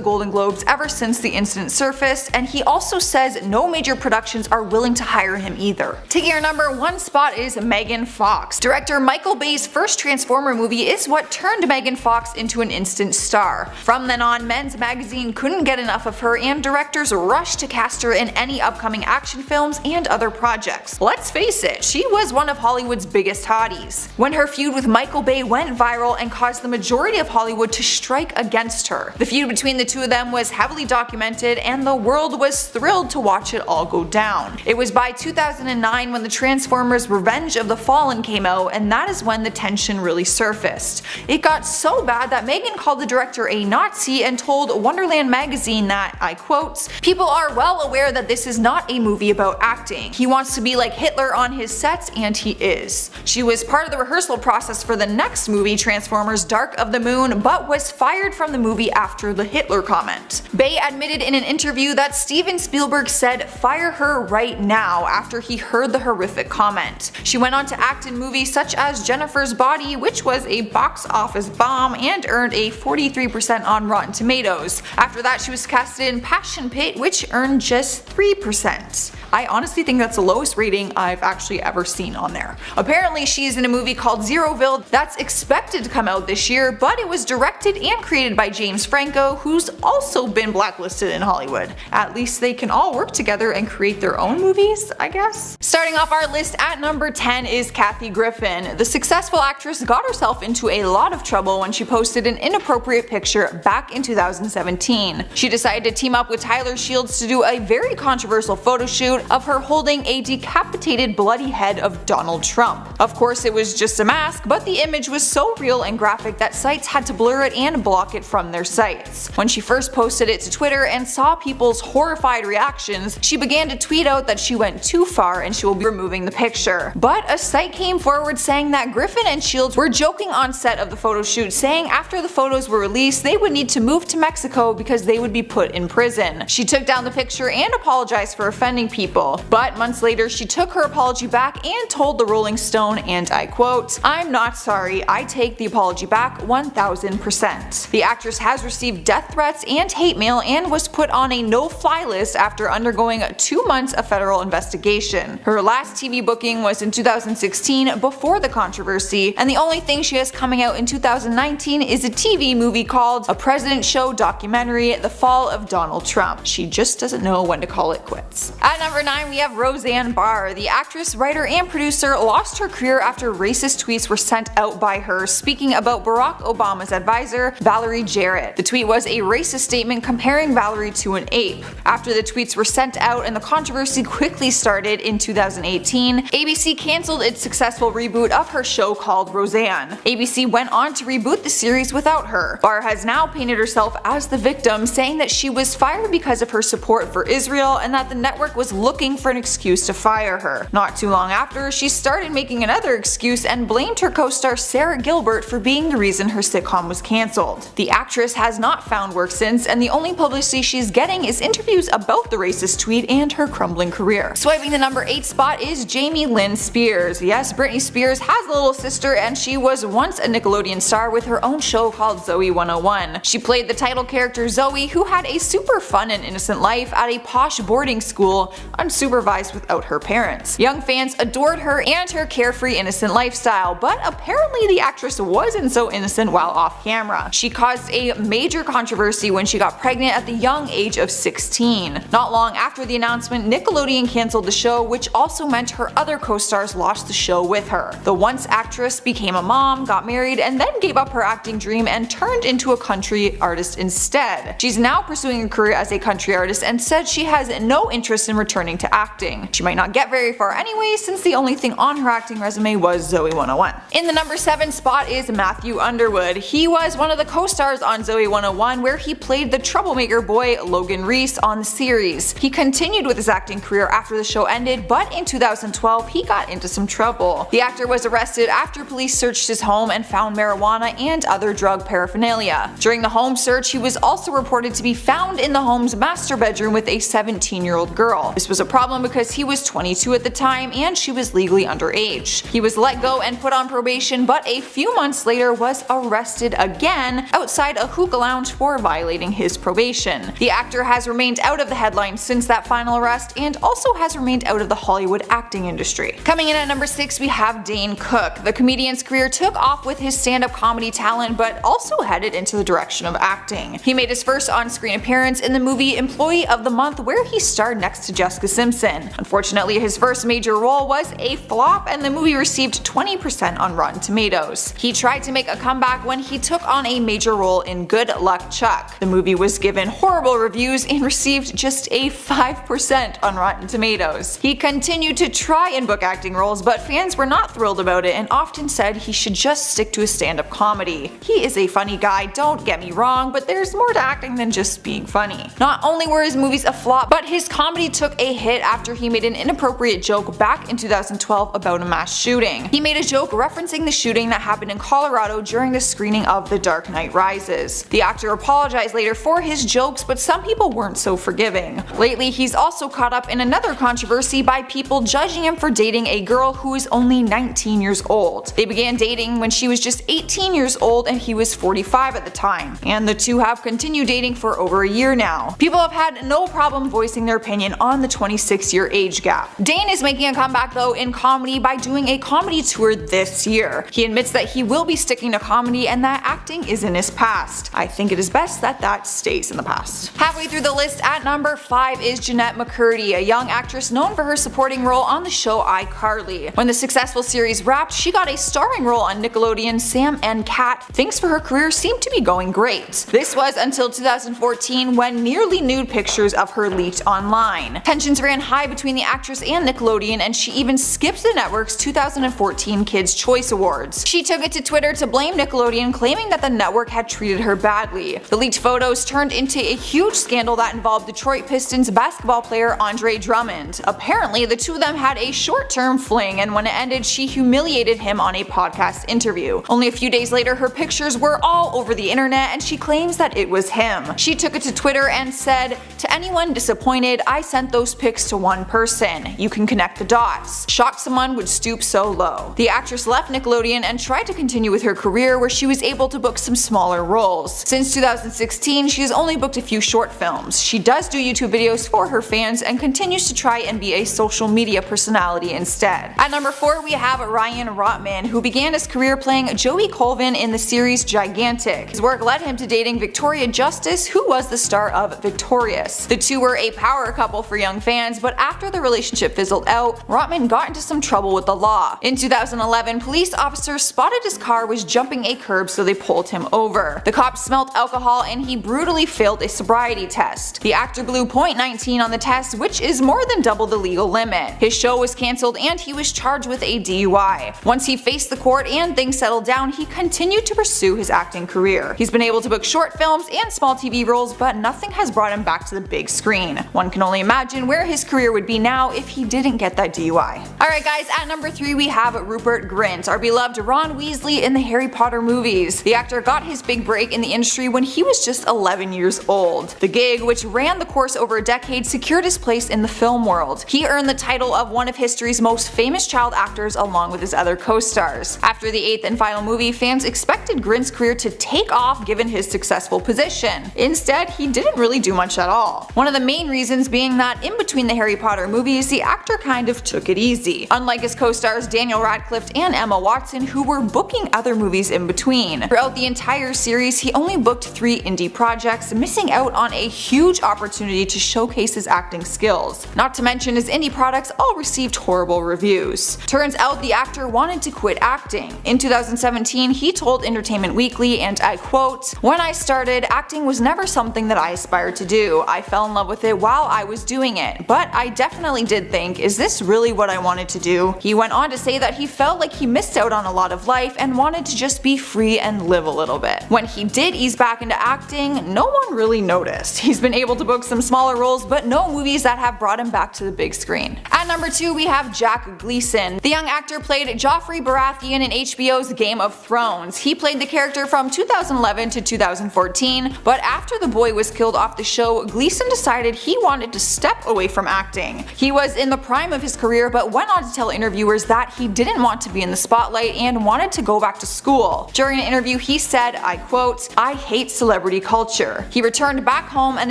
Golden Globes ever since the incident surfaced, and he also says no major productions are willing to hire him either. Taking our number 1 spot is Megan Fox. Director Michael Bay's first Transformer movie is what turned Megan Fox into an instant star. From then on, Time Men's Magazine couldn't get enough of her, and directors rushed to cast her in any upcoming action films and other projects. Let's face it, she was one of Hollywood's biggest hotties. When her feud with Michael Bay went viral and caused the majority of Hollywood to strike against her. The feud between the two of them was heavily documented, and the world was thrilled to watch it all go down. It was by 2009 when the Transformers Revenge of the Fallen came out, and that is when the tension really surfaced. It got so bad that Megan called the director a Nazi and told Wonderland magazine that, I quote, "People are well aware that this is not a movie about acting. He wants to be like Hitler on his sets, and he is." She was part of the rehearsal process for the next movie, Transformers Dark of the Moon, but was fired from the movie after the Hitler comment. Bay admitted in an interview that Steven Spielberg said fire her right now after he heard the horrific comment. She went on to act in movies such as Jennifer's Body, which was a box office bomb and earned a 43% on Rotten Tomatoes. After that, she was casted in Passion Pit, which earned just 3%. I honestly think that's the lowest rating I've actually ever seen on there. Apparently she's in a movie called Zeroville that's expected to come out this year, but it was directed and created by James Franco, who's also been blacklisted in Hollywood. At least they can all work together and create their own movies, I guess. Starting off our list at number 10 is Kathy Griffin. The successful actress got herself into a lot of trouble when she posted an inappropriate picture back in 2017. She decided to team up with Tyler Shields to do a very controversial photo shoot of her holding a decapitated bloody head of Donald Trump. Of course it was just a mask, but the image was so real and graphic that sites had to blur it and block it from their sites. When she first posted it to Twitter and saw people's horrified reactions, she began to tweet out that she went too far and she will be removing the picture. But a site came forward saying that Griffin and Shields were joking on set of the photo shoot, saying after the photos were released they would need to move to Mexico because they would be put in prison. She took down the picture and apologized for offending people. But months later she took her apology back and told the Rolling Stone, and I quote, "I'm not sorry, I take the apology back 1000%. The actress has received death threats and hate mail and was put on a no-fly list after undergoing 2 months of federal investigation. Her last TV booking was in 2016 before the controversy, and the only thing she has coming out in 2019 is a TV movie called A President Show Documentary, The Fall of Donald Trump. She just doesn't know when to call it quits. At number 9 we have Roseanne Barr. The actress, writer, and producer lost her career after racist tweets were sent out by her speaking about Barack Obama's advisor, Valerie Jarrett. The tweet was a racist statement comparing Valerie to an ape. After the tweets were sent out and the controversy quickly started in 2018, ABC cancelled its successful reboot of her show called Roseanne. ABC went on to reboot the series without her. Barr has now painted herself as the victim, saying that she was fired because of her support for Israel and that the network was looking for an excuse to fire her. Not too long after, she started making another excuse and blamed her co-star Sarah Gilbert for being the reason her sitcom was cancelled. The actress has not found work since, and the only publicity she's getting is interviews about the racist tweet and her crumbling career. Swiping the number 8 spot is Jamie Lynn Spears. Yes, Britney Spears has a little sister, and she was once a Nickelodeon star with her own show called Zoe 101. She played the title character Zoe, who had a super fun and innocent life at a posh boarding school, unsupervised without her parents. Young fans adored her and her carefree, innocent lifestyle, but apparently the actress wasn't so innocent while off camera. She caused a major controversy when she got pregnant at the young age of 16. Not long after the announcement, Nickelodeon cancelled the show, which also meant her other co-stars lost the show with her. The once actress became a mom, got married, and then gave up her acting dream and turned into a country artist instead. She's now pursuing a career as a country artist and said she has no interest in returning to acting. She might not get very far anyway, since the only thing on her acting resume was Zoe 101. In the number 7 spot is Matthew Underwood. He was one of the co-stars on Zoe 101, where he played the troublemaker boy Logan Reese on the series. He continued with his acting career after the show ended, but in 2012 he got into some trouble. The actor was arrested after police searched his home and found marijuana and other drug paraphernalia. During the home search, he was also reported to be found in the home's master bedroom with a 17-year-old girl. This was a problem because he was 22 at the time and she was legally underage. He was let go and put on probation, but a few months later was arrested again outside a hookah lounge for violating his probation. The actor has remained out of the headlines since that final arrest and also has remained out of the Hollywood acting industry. Coming in at number 6 we have Dane Cook. The comedian's career took off with his stand-up comedy talent, but also headed into the direction of acting. acting. He made his first on-screen appearance in the movie Employee of the Month, where he starred next to Jessica Simpson. Unfortunately, his first major role was a flop and the movie received 20% on Rotten Tomatoes. He tried to make a comeback when he took on a major role in Good Luck Chuck. The movie was given horrible reviews and received just a 5% on Rotten Tomatoes. He continued to try and book acting roles, but fans were not thrilled about it and often said he should just stick to a stand-up comedy. He is a funny guy, don't get me wrong, but there's more to acting than just being funny. Not only were his movies a flop, but his comedy took a hit after he made an inappropriate joke back in 2012 about a mass shooting. He made a joke referencing the shooting that happened in Colorado during the screening of The Dark Knight Rises. The actor apologized later for his jokes, but some people weren't so forgiving. Lately, he's also caught up in another controversy by people judging him for dating a girl who is only 19 years old. They began dating when she was just 18 years old and he was 45 at the time, and the two have continued dating for over a year now. People have had no problem voicing their opinion on the 26-year age gap. Dane is making a comeback though in comedy by doing a comedy tour this year. He admits that he will be sticking to comedy and that acting is in his past. I think it is best that that stays in the past. Halfway through the list at number 5 is Jeanette McCurdy, a young actress known for her supporting role on the show iCarly. When the successful series wrapped, she got a starring role on Nickelodeon's Sam and Cat. Things for her career seemed to be going great. This was until 2014 when nearly nude pictures of her leaked online. Tensions ran high between the actress and Nickelodeon, and she even skipped the network's 2014 Kids' Choice Awards. She took it to Twitter to blame Nickelodeon, claiming that the network had treated her badly. The leaked photos turned into a huge scandal that involved Detroit Pistons basketball player Andre Drummond. Apparently, the two of them had a short-term fling, and when it ended, she humiliated him on a podcast interview. Only a few days later, her pictures were all over the internet, and she claims that it was him. She took it to Twitter and said, "To anyone disappointed, I sent those pics to one person. You can connect the dots. Shocked someone would stoop so low." The actress left Nickelodeon and tried to continue with her career, where she was able to book some smaller roles. Since 2016, she has only booked a few short films. She does do YouTube videos for her fans and continues to try and be a social media personality instead. At number 4, we have Ryan Rotman, who began his career playing Joey Colvin in the series Gigantic. His work led him to dating Victoria Justice, who was the star of Victorious. The two were a power couple for young fans, but after the relationship fizzled out, Rotman got into some trouble with the law. In 2011, police officers spotted his car was jumping a curb, so they pulled him over. The cops smelled alcohol and he brutally failed a sobriety test. The actor blew .19 on the test, which is more than double the legal limit. His show was cancelled and he was charged with a DUI. Once he faced the court and things settled down, he continued to pursue his acting career. He's been able to book short films and small TV roles, but nothing has brought him back to the big screen. One can only imagine where his career would be now if he didn't get that DUI. Alright guys, at number 3 we have Rupert Grint, our beloved Ron Weasley in the Harry Potter movies. The actor got his big break in the industry when he was just 11 years old. The gig, which ran the course over a decade, secured his place in the film world. He earned the title of one of history's most famous child actors along with his other co-stars. After the 8th and final movie, fans expected Grint's career to take off given his successful position. Instead, he didn't really do much at all. One of the main reasons being that in between the Harry Potter movies, the actor kind of took it easy. Unlike his co-stars Daniel Radcliffe and Emma Watson, who were booking other movies in between. Throughout the entire series, he only booked 3 indie projects, missing out on a huge opportunity to showcase his acting skills. Not to mention his indie products all received horrible reviews. Turns out the actor wanted to quit acting. In 2017, he told Entertainment Weekly, and I quote, "When I started, acting was never something that I aspired to do. I fell in love with it while I was doing it, but I definitely did think, is this really what I wanted to do?" He went on to say that he felt like he missed out on a lot of life and wanted to just be free and live a little bit. When he did ease back into acting, no one really noticed. He's been able to book some smaller roles, but no movies that have brought him back to the big screen. At number 2 we have Jack Gleeson. The young actor played Joffrey Baratheon in HBO's Game of Thrones. He played the character from 2011 to 2014, but after the boy was killed off the show, Gleeson decided he wanted to step away from acting. He was in the prime of his career, but went on to tell interviewers that he didn't want to be in the spotlight and wanted to go back to school. During an interview, he said, I quote, "I hate celebrity culture." He returned back home and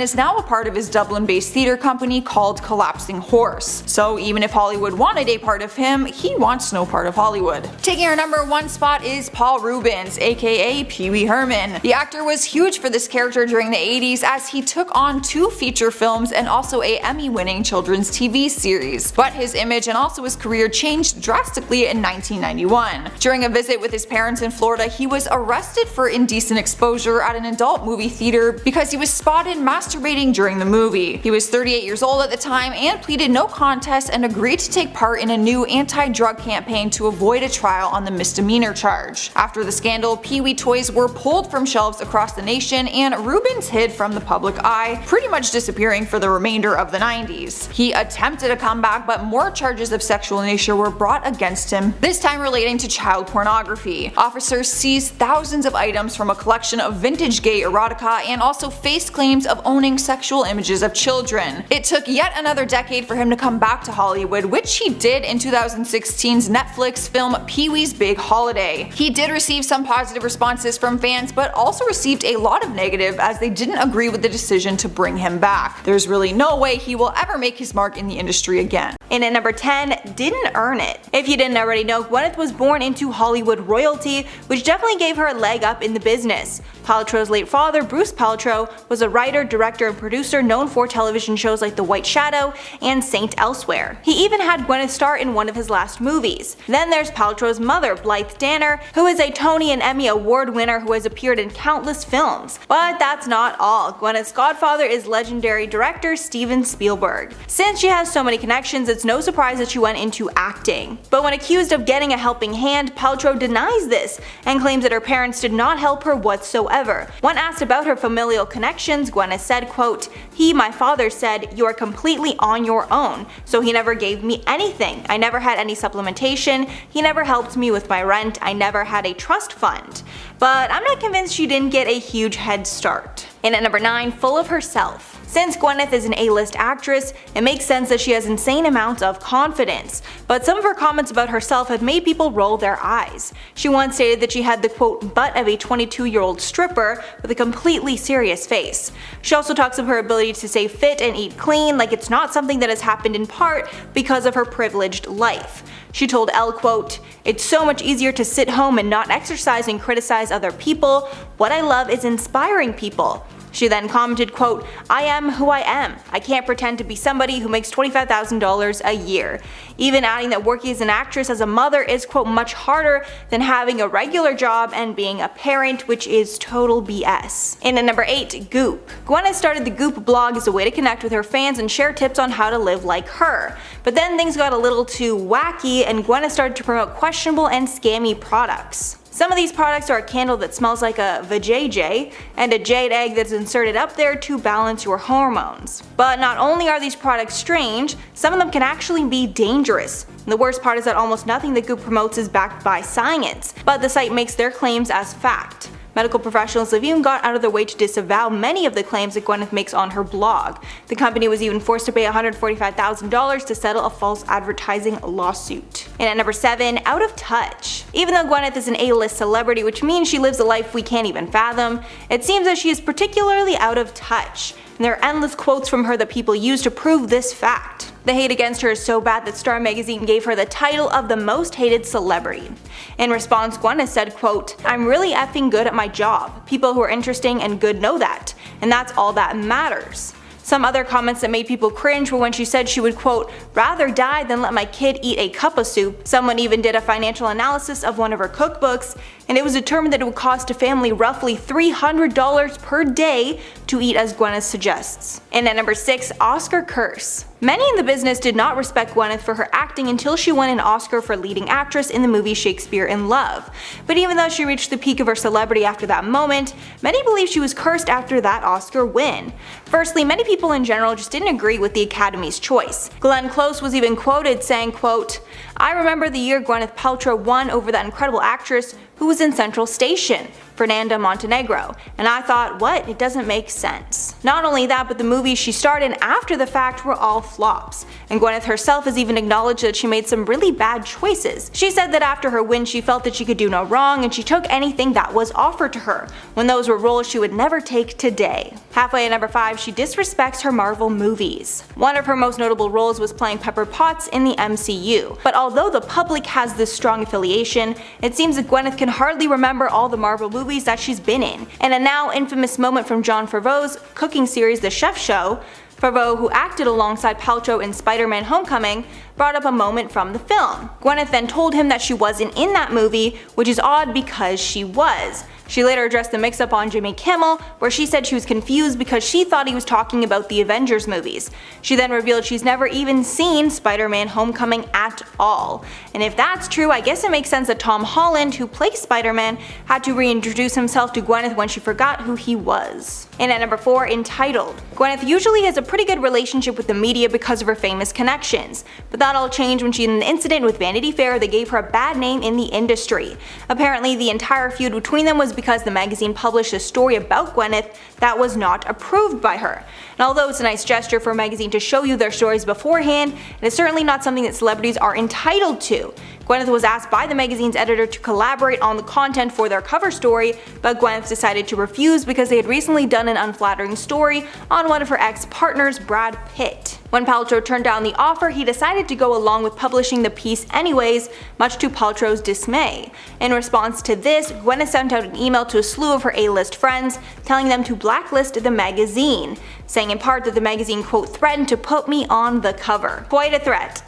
is now a part of his Dublin-based theatre company called Collapsing Horse. So even if Hollywood wanted a part of him, he wants no part of Hollywood. Taking our number 1 spot is Paul Reubens, aka Pee Wee Herman. The actor was was huge for this character during the 80s as he took on 2 feature films and also a Emmy-winning children's TV series. But his image and also his career changed drastically in 1991. During a visit with his parents in Florida, he was arrested for indecent exposure at an adult movie theater because he was spotted masturbating during the movie. He was 38 years old at the time and pleaded no contest and agreed to take part in a new anti-drug campaign to avoid a trial on the misdemeanor charge. After the scandal, Pee-wee toys were pulled from shelves across the nation and Rubens hid from the public eye, pretty much disappearing for the remainder of the 90s. He attempted a comeback, but more charges of sexual nature were brought against him, this time relating to child pornography. Officers seized thousands of items from a collection of vintage gay erotica and also faced claims of owning sexual images of children. It took yet another decade for him to come back to Hollywood, which he did in 2016's Netflix film Pee-wee's Big Holiday. He did receive some positive responses from fans, but also received a lot of negative as they didn't agree with the decision to bring him back. There's really no way he will ever make his mark in the industry again. And at number 10, didn't earn it. If you didn't already know, Gwenyth was born into Hollywood royalty, which definitely gave her a leg up in the business. Paltrow's late father, Bruce Paltrow, was a writer, director, and producer known for television shows like The White Shadow and Saint Elsewhere. He even had Gwenyth star in one of his last movies. Then there's Paltrow's mother, Blythe Danner, who is a Tony and Emmy Award winner who has appeared in countless films. But that's not all. Gwenyth's godfather is legendary director Steven Spielberg. Since she has so many connections, it's no surprise that she went into acting. But when accused of getting a helping hand, Paltrow denies this and claims that her parents did not help her whatsoever. When asked about her familial connections, Gwenyth said, quote, my father said, you are completely on your own, so he never gave me anything. I never had any supplementation, he never helped me with my rent, I never had a trust fund. But I'm not convinced she didn't get a huge head start. And at number 9, full of herself. Since Gwenyth is an A-list actress, it makes sense that she has insane amounts of confidence, but some of her comments about herself have made people roll their eyes. She once stated that she had the quote butt of a 22-year-old stripper with a completely serious face. She also talks of her ability to stay fit and eat clean like it's not something that has happened in part because of her privileged life. She told Elle, quote, it's so much easier to sit home and not exercise and criticize other people. What I love is inspiring people. She then commented, quote, I am who I am. I can't pretend to be somebody who makes $25,000 a year. Even adding that working as an actress as a mother is, quote, much harder than having a regular job and being a parent, which is total BS. And at number 8, Goop. Gwenyth started the Goop blog as a way to connect with her fans and share tips on how to live like her. But then things got a little too wacky and Gwenyth started to promote questionable and scammy products. Some of these products are a candle that smells like a vajayjay and a jade egg that's inserted up there to balance your hormones. But not only are these products strange, some of them can actually be dangerous. And the worst part is that almost nothing that Goop promotes is backed by science, but the site makes their claims as fact. Medical professionals have even gone out of their way to disavow many of the claims that Gwenyth makes on her blog. The company was even forced to pay $145,000 to settle a false advertising lawsuit. And at number 7, out of touch. Even though Gwenyth is an A-list celebrity, which means she lives a life we can't even fathom, it seems that she is particularly out of touch. And there are endless quotes from her that people use to prove this fact. The hate against her is so bad that Star magazine gave her the title of the most hated celebrity. In response, Gwenyth said, quote, I'm really effing good at my job. People who are interesting and good know that, and that's all that matters. Some other comments that made people cringe were when she said she would, quote, rather die than let my kid eat a cup of soup. Someone even did a financial analysis of one of her cookbooks, and it was determined that it would cost a family roughly $300 per day to eat as Gwenyth suggests. And at number 6, Oscar curse. Many in the business did not respect Gwenyth for her acting until she won an Oscar for leading actress in the movie Shakespeare in Love. But even though she reached the peak of her celebrity after that moment, many believe she was cursed after that Oscar win. Firstly, many people in general just didn't agree with the Academy's choice. Glenn Close was even quoted saying, quote, I remember the year Gwenyth Paltrow won over that incredible actress who was in Central Station, Fernanda Montenegro, and I thought, what? It doesn't make sense. Not only that, but the movies she starred in after the fact were all flops, and Gwenyth herself has even acknowledged that she made some really bad choices. She said that after her win she felt that she could do no wrong and she took anything that was offered to her, when those were roles she would never take today. Halfway at number 5, she disrespects her Marvel movies. One of her most notable roles was playing Pepper Potts in the MCU, but although the public has this strong affiliation, it seems that Gwenyth can hardly remember all the Marvel movies that she's been in. In a now infamous moment from Jon Favreau's cooking series The Chef Show, Favreau, who acted alongside Paltrow in Spider-Man Homecoming, brought up a moment from the film. Gwenyth then told him that she wasn't in that movie, which is odd because she was. She later addressed the mix-up on Jimmy Kimmel, where she said she was confused because she thought he was talking about the Avengers movies. She then revealed she's never even seen Spider-Man Homecoming at all. And if that's true, I guess it makes sense that Tom Holland, who plays Spider-Man, had to reintroduce himself to Gwenyth when she forgot who he was. And at number 4, Entitled. Gwenyth usually has a pretty good relationship with the media because of her famous connections, but that all changed when she had an incident with Vanity Fair that gave her a bad name in the industry. Apparently, the entire feud between them was because the magazine published a story about Gwenyth that was not approved by her. And although it's a nice gesture for a magazine to show you their stories beforehand, it is certainly not something that celebrities are entitled to. Gwenyth was asked by the magazine's editor to collaborate on the content for their cover story, but Gwenyth decided to refuse because they had recently done an unflattering story on one of her ex-partners, Brad Pitt. When Paltrow turned down the offer, he decided to go along with publishing the piece anyways, much to Paltrow's dismay. In response to this, Gwenyth sent out an email to a slew of her A-list friends, telling them to blacklist the magazine, saying in part that the magazine quote threatened to put me on the cover. Quite a threat.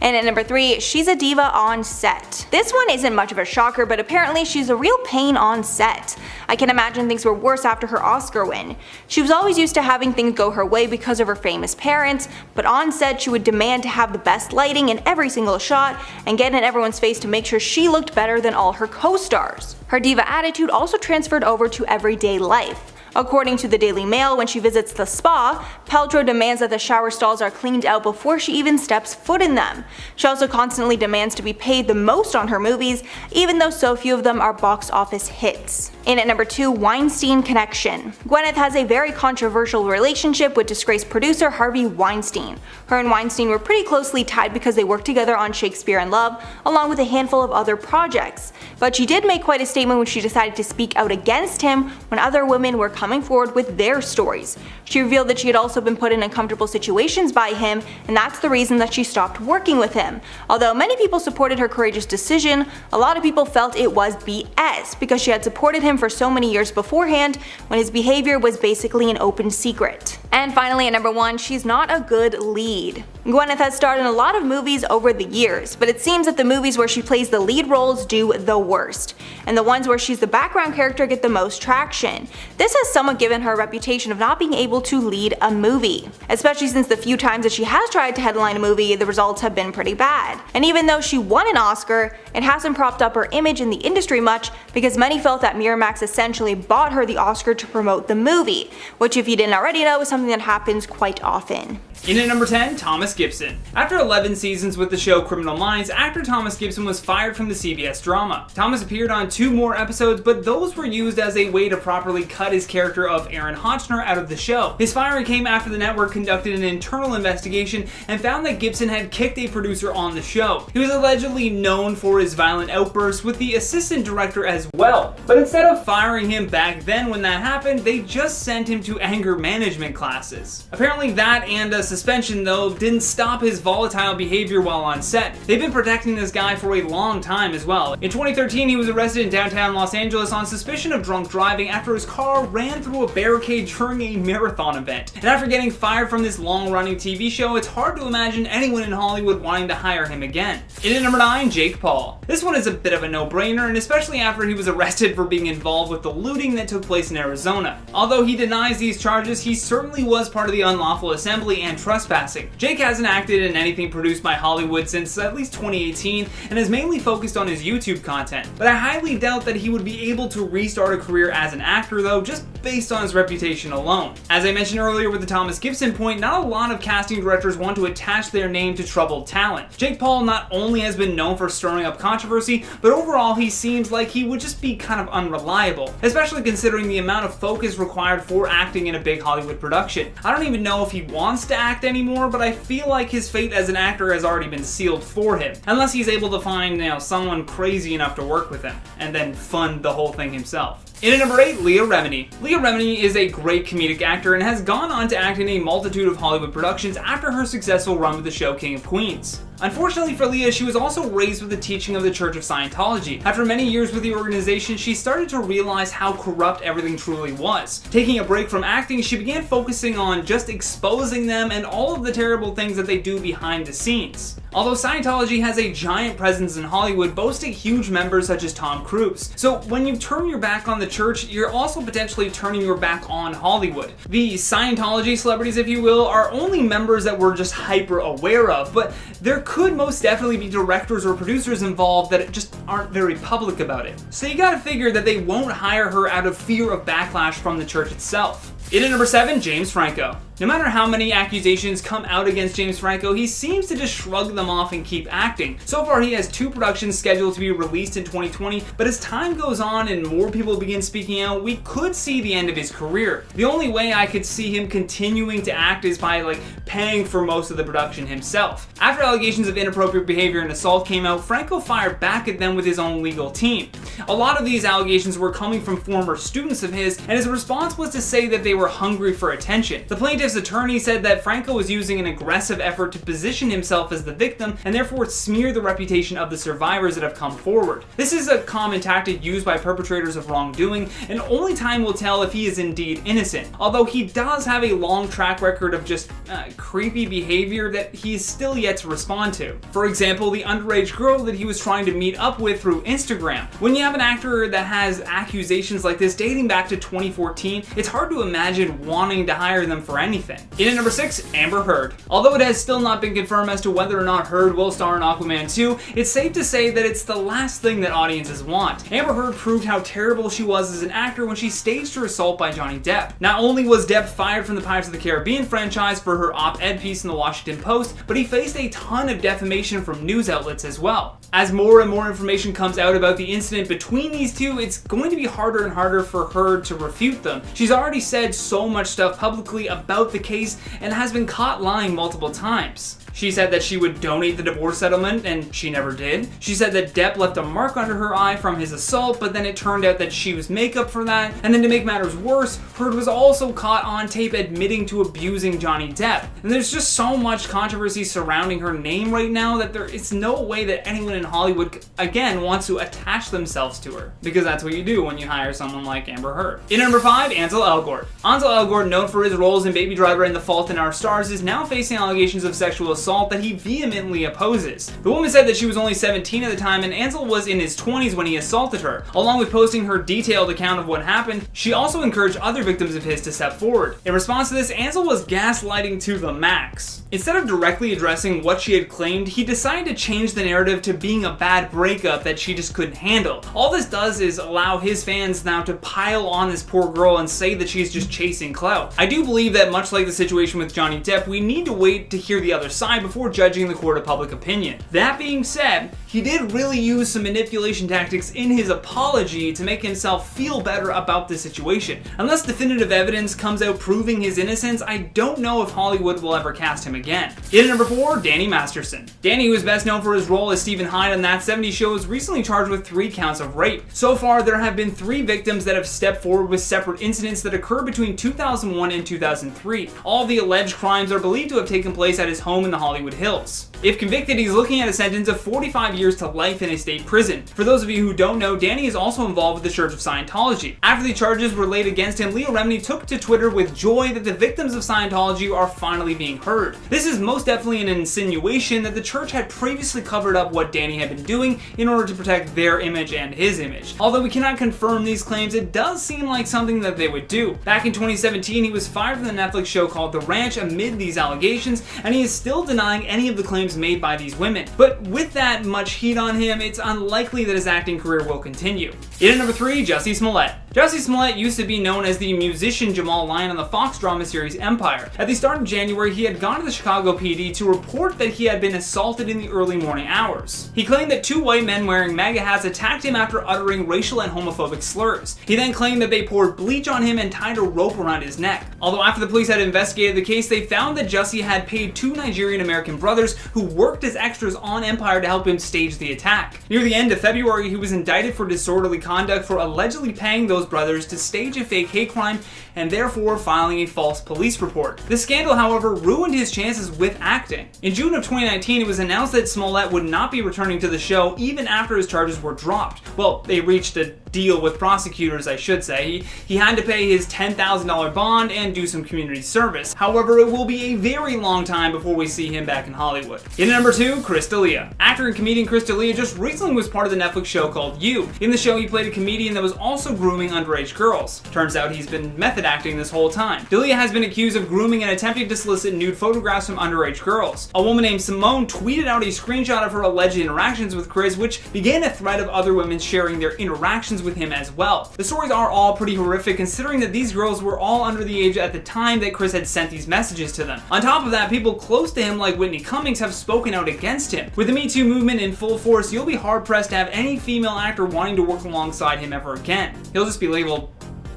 And at number 3, she's a diva on set. This one isn't much of a shocker, but apparently she's a real pain on set. I can imagine things were worse after her Oscar win. She was always used to having things go her way because of her famous parents, but on set she would demand to have the best lighting in every single shot and get in everyone's face to make sure she looked better than all her co-stars. Her diva attitude also transferred over to everyday life. According to the Daily Mail, when she visits the spa, Paltrow demands that the shower stalls are cleaned out before she even steps foot in them. She also constantly demands to be paid the most on her movies, even though so few of them are box office hits. And at number 2, Weinstein Connection. Gwenyth has a very controversial relationship with disgraced producer Harvey Weinstein. Her and Weinstein were pretty closely tied because they worked together on Shakespeare in Love, along with a handful of other projects. But she did make quite a statement when she decided to speak out against him when other women were coming forward with their stories. She revealed that she had also been put in uncomfortable situations by him, and that's the reason that she stopped working with him. Although many people supported her courageous decision, a lot of people felt it was BS because she had supported him for so many years beforehand when his behavior was basically an open secret. And finally at number 1, she's not a good lead. Gwenyth has starred in a lot of movies over the years, but it seems that the movies where she plays the lead roles do the worst, and the ones where she's the background character get the most traction. This has somewhat given her a reputation of not being able to lead a movie, especially since the few times that she has tried to headline a movie, the results have been pretty bad. And even though she won an Oscar, it hasn't propped up her image in the industry much because many felt that Miramax essentially bought her the Oscar to promote the movie, which if you didn't already know is something that happens quite often. In at number 10, Thomas Gibson. After 11 seasons with the show Criminal Minds, actor Thomas Gibson was fired from the CBS drama. Thomas appeared on 2 more episodes, but those were used as a way to properly cut his character of Aaron Hotchner out of the show. His firing came after the network conducted an internal investigation and found that Gibson had kicked a producer on the show. He was allegedly known for his violent outbursts with the assistant director as well. But instead of firing him back then when that happened, they just sent him to anger management classes. Apparently that and a suspension though didn't stop his volatile behavior while on set. They've been protecting this guy for a long time as well. In 2013 he was arrested in downtown Los Angeles on suspicion of drunk driving after his car ran through a barricade during a marathon event. And after getting fired from this long-running TV show, it's hard to imagine anyone in Hollywood wanting to hire him again. In at number 9, Jake Paul. This one is a bit of a no-brainer, and especially after he was arrested for being involved with the looting that took place in Arizona. Although he denies these charges, he certainly was part of the unlawful assembly and trespassing. Jake hasn't acted in anything produced by Hollywood since at least 2018 and is mainly focused on his YouTube content. But I highly doubt that he would be able to restart a career as an actor though, just based on his reputation alone. As I mentioned earlier with the Thomas Gibson point, not a lot of casting directors want to attach their name to troubled talent. Jake Paul not only has been known for stirring up controversy, but overall he seems like he would just be kind of unreliable, especially considering the amount of focus required for acting in a big Hollywood production. I don't even know if he wants to act anymore, but I feel like his fate as an actor has already been sealed for him, unless he's able to find, someone crazy enough to work with him, and then fund the whole thing himself. In at number 8, Leah Remini. Leah Remini is a great comedic actor and has gone on to act in a multitude of Hollywood productions after her successful run with the show King of Queens. Unfortunately for Leah, she was also raised with the teaching of the Church of Scientology. After many years with the organization, she started to realize how corrupt everything truly was. Taking a break from acting, she began focusing on just exposing them and all of the terrible things that they do behind the scenes. Although Scientology has a giant presence in Hollywood, boasting huge members such as Tom Cruise. So when you turn your back on the church, you're also potentially turning your back on Hollywood. The Scientology celebrities, if you will, are only members that we're just hyper aware of, but there could most definitely be directors or producers involved that just aren't very public about it. So you gotta figure that they won't hire her out of fear of backlash from the church itself. In at number 7, James Franco. No matter how many accusations come out against James Franco, he seems to just shrug them off and keep acting. So far, he has 2 productions scheduled to be released in 2020, but as time goes on and more people begin speaking out, we could see the end of his career. The only way I could see him continuing to act is by paying for most of the production himself. After allegations of inappropriate behavior and assault came out, Franco fired back at them with his own legal team. A lot of these allegations were coming from former students of his, and his response was to say that they were hungry for attention. The plaintiff's attorney said that Franco was using an aggressive effort to position himself as the victim and therefore smear the reputation of the survivors that have come forward. This is a common tactic used by perpetrators of wrongdoing, and only time will tell if he is indeed innocent, although he does have a long track record of just creepy behavior that he is still yet to respond to. For example, the underage girl that he was trying to meet up with through Instagram. When you have an actor that has accusations like this dating back to 2014, it's hard to imagine wanting to hire them for anything. In at number 6, Amber Heard. Although it has still not been confirmed as to whether or not Heard will star in Aquaman 2, it's safe to say that it's the last thing that audiences want. Amber Heard proved how terrible she was as an actor when she staged her assault by Johnny Depp. Not only was Depp fired from the Pirates of the Caribbean franchise for her op-ed piece in the Washington Post, but he faced a ton of defamation from news outlets as well. As more and more information comes out about the incident between these two, it's going to be harder and harder for Heard to refute them. She's already said so much stuff publicly about the case and has been caught lying multiple times. She said that she would donate the divorce settlement, and she never did. She said that Depp left a mark under her eye from his assault, but then it turned out that she was makeup for that. And then to make matters worse, Heard was also caught on tape admitting to abusing Johnny Depp. And there's just so much controversy surrounding her name right now that there is no way that anyone in Hollywood, again, wants to attach themselves to her. Because that's what you do when you hire someone like Amber Heard. In number 5, Ansel Elgort. Ansel Elgort, known for his roles in Baby Driver and The Fault in Our Stars, is now facing allegations of sexual assault that he vehemently opposes. The woman said that she was only 17 at the time and Ansel was in his 20s when he assaulted her. Along with posting her detailed account of what happened, she also encouraged other victims of his to step forward. In response to this, Ansel was gaslighting to the max. Instead of directly addressing what she had claimed, he decided to change the narrative to being a bad breakup that she just couldn't handle. All this does is allow his fans now to pile on this poor girl and say that she's just chasing clout. I do believe that much like the situation with Johnny Depp, we need to wait to hear the other side before judging the court of public opinion. That being said, he did really use some manipulation tactics in his apology to make himself feel better about the situation. Unless definitive evidence comes out proving his innocence, I don't know if Hollywood will ever cast him again. In at number 4, Danny Masterson. Danny, who is best known for his role as Stephen Hyde on That 70s Show, is recently charged with 3 counts of rape. So far, there have been 3 victims that have stepped forward with separate incidents that occurred between 2001 and 2003. All the alleged crimes are believed to have taken place at his home in the Hollywood Hills. If convicted, he's looking at a sentence of 45 years to life in a state prison. For those of you who don't know, Danny is also involved with the Church of Scientology. After the charges were laid against him, Leah Remini took to Twitter with joy that the victims of Scientology are finally being heard. This is most definitely an insinuation that the church had previously covered up what Danny had been doing in order to protect their image and his image. Although we cannot confirm these claims, it does seem like something that they would do. Back in 2017, he was fired from the Netflix show called The Ranch amid these allegations, and he is still denying any of the claims made by these women. But with that much heat on him, it's unlikely that his acting career will continue. In at number 3, Jussie Smollett. Jussie Smollett used to be known as the musician Jamal Lyon on the Fox drama series Empire. At the start of January, he had gone to the Chicago PD to report that he had been assaulted in the early morning hours. He claimed that 2 white men wearing MAGA hats attacked him after uttering racial and homophobic slurs. He then claimed that they poured bleach on him and tied a rope around his neck. Although after the police had investigated the case, they found that Jussie had paid 2 Nigerian Korean-American brothers who worked as extras on Empire to help him stage the attack. Near the end of February, he was indicted for disorderly conduct for allegedly paying those brothers to stage a fake hate crime and therefore filing a false police report. This scandal, however, ruined his chances with acting. In June of 2019, it was announced that Smollett would not be returning to the show even after his charges were dropped. Well, they reached a deal with prosecutors, I should say. He had to pay his $10,000 bond and do some community service. However, it will be a very long time before we see him back in Hollywood. In number 2, Chris D'Elia. Actor and comedian Chris D'Elia just recently was part of the Netflix show called You. In the show, he played a comedian that was also grooming underage girls. Turns out he's been method acting this whole time. D'Elia has been accused of grooming and attempting to solicit nude photographs from underage girls. A woman named Simone tweeted out a screenshot of her alleged interactions with Chris, which began a thread of other women sharing their interactions with him as well. The stories are all pretty horrific considering that these girls were all under the age at the time that Chris had sent these messages to them. On top of that, people close to him like Whitney Cummings have spoken out against him. With the Me Too movement in full force, you'll be hard pressed to have any female actor wanting to work alongside him ever again. He'll just be labeled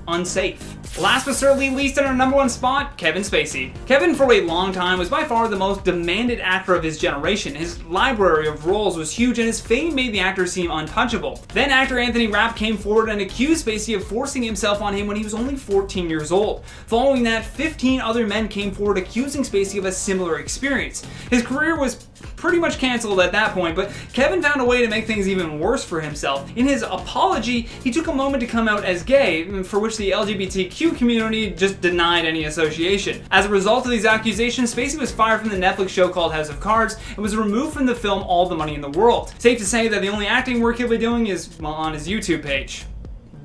unsafe. Last but certainly least, in our number 1 spot, Kevin Spacey. Kevin, for a long time, was by far the most demanded actor of his generation. His library of roles was huge, and his fame made the actor seem untouchable. Then actor Anthony Rapp came forward and accused Spacey of forcing himself on him when he was only 14 years old. Following that, 15 other men came forward accusing Spacey of a similar experience. His career was pretty much canceled at that point, but Kevin found a way to make things even worse for himself. In his apology, he took a moment to come out as gay, for which the LGBTQ community just denied any association. As a result of these accusations, Spacey was fired from the Netflix show called House of Cards and was removed from the film All the Money in the World. Safe to say that the only acting work he'll be doing is, well, on his YouTube page.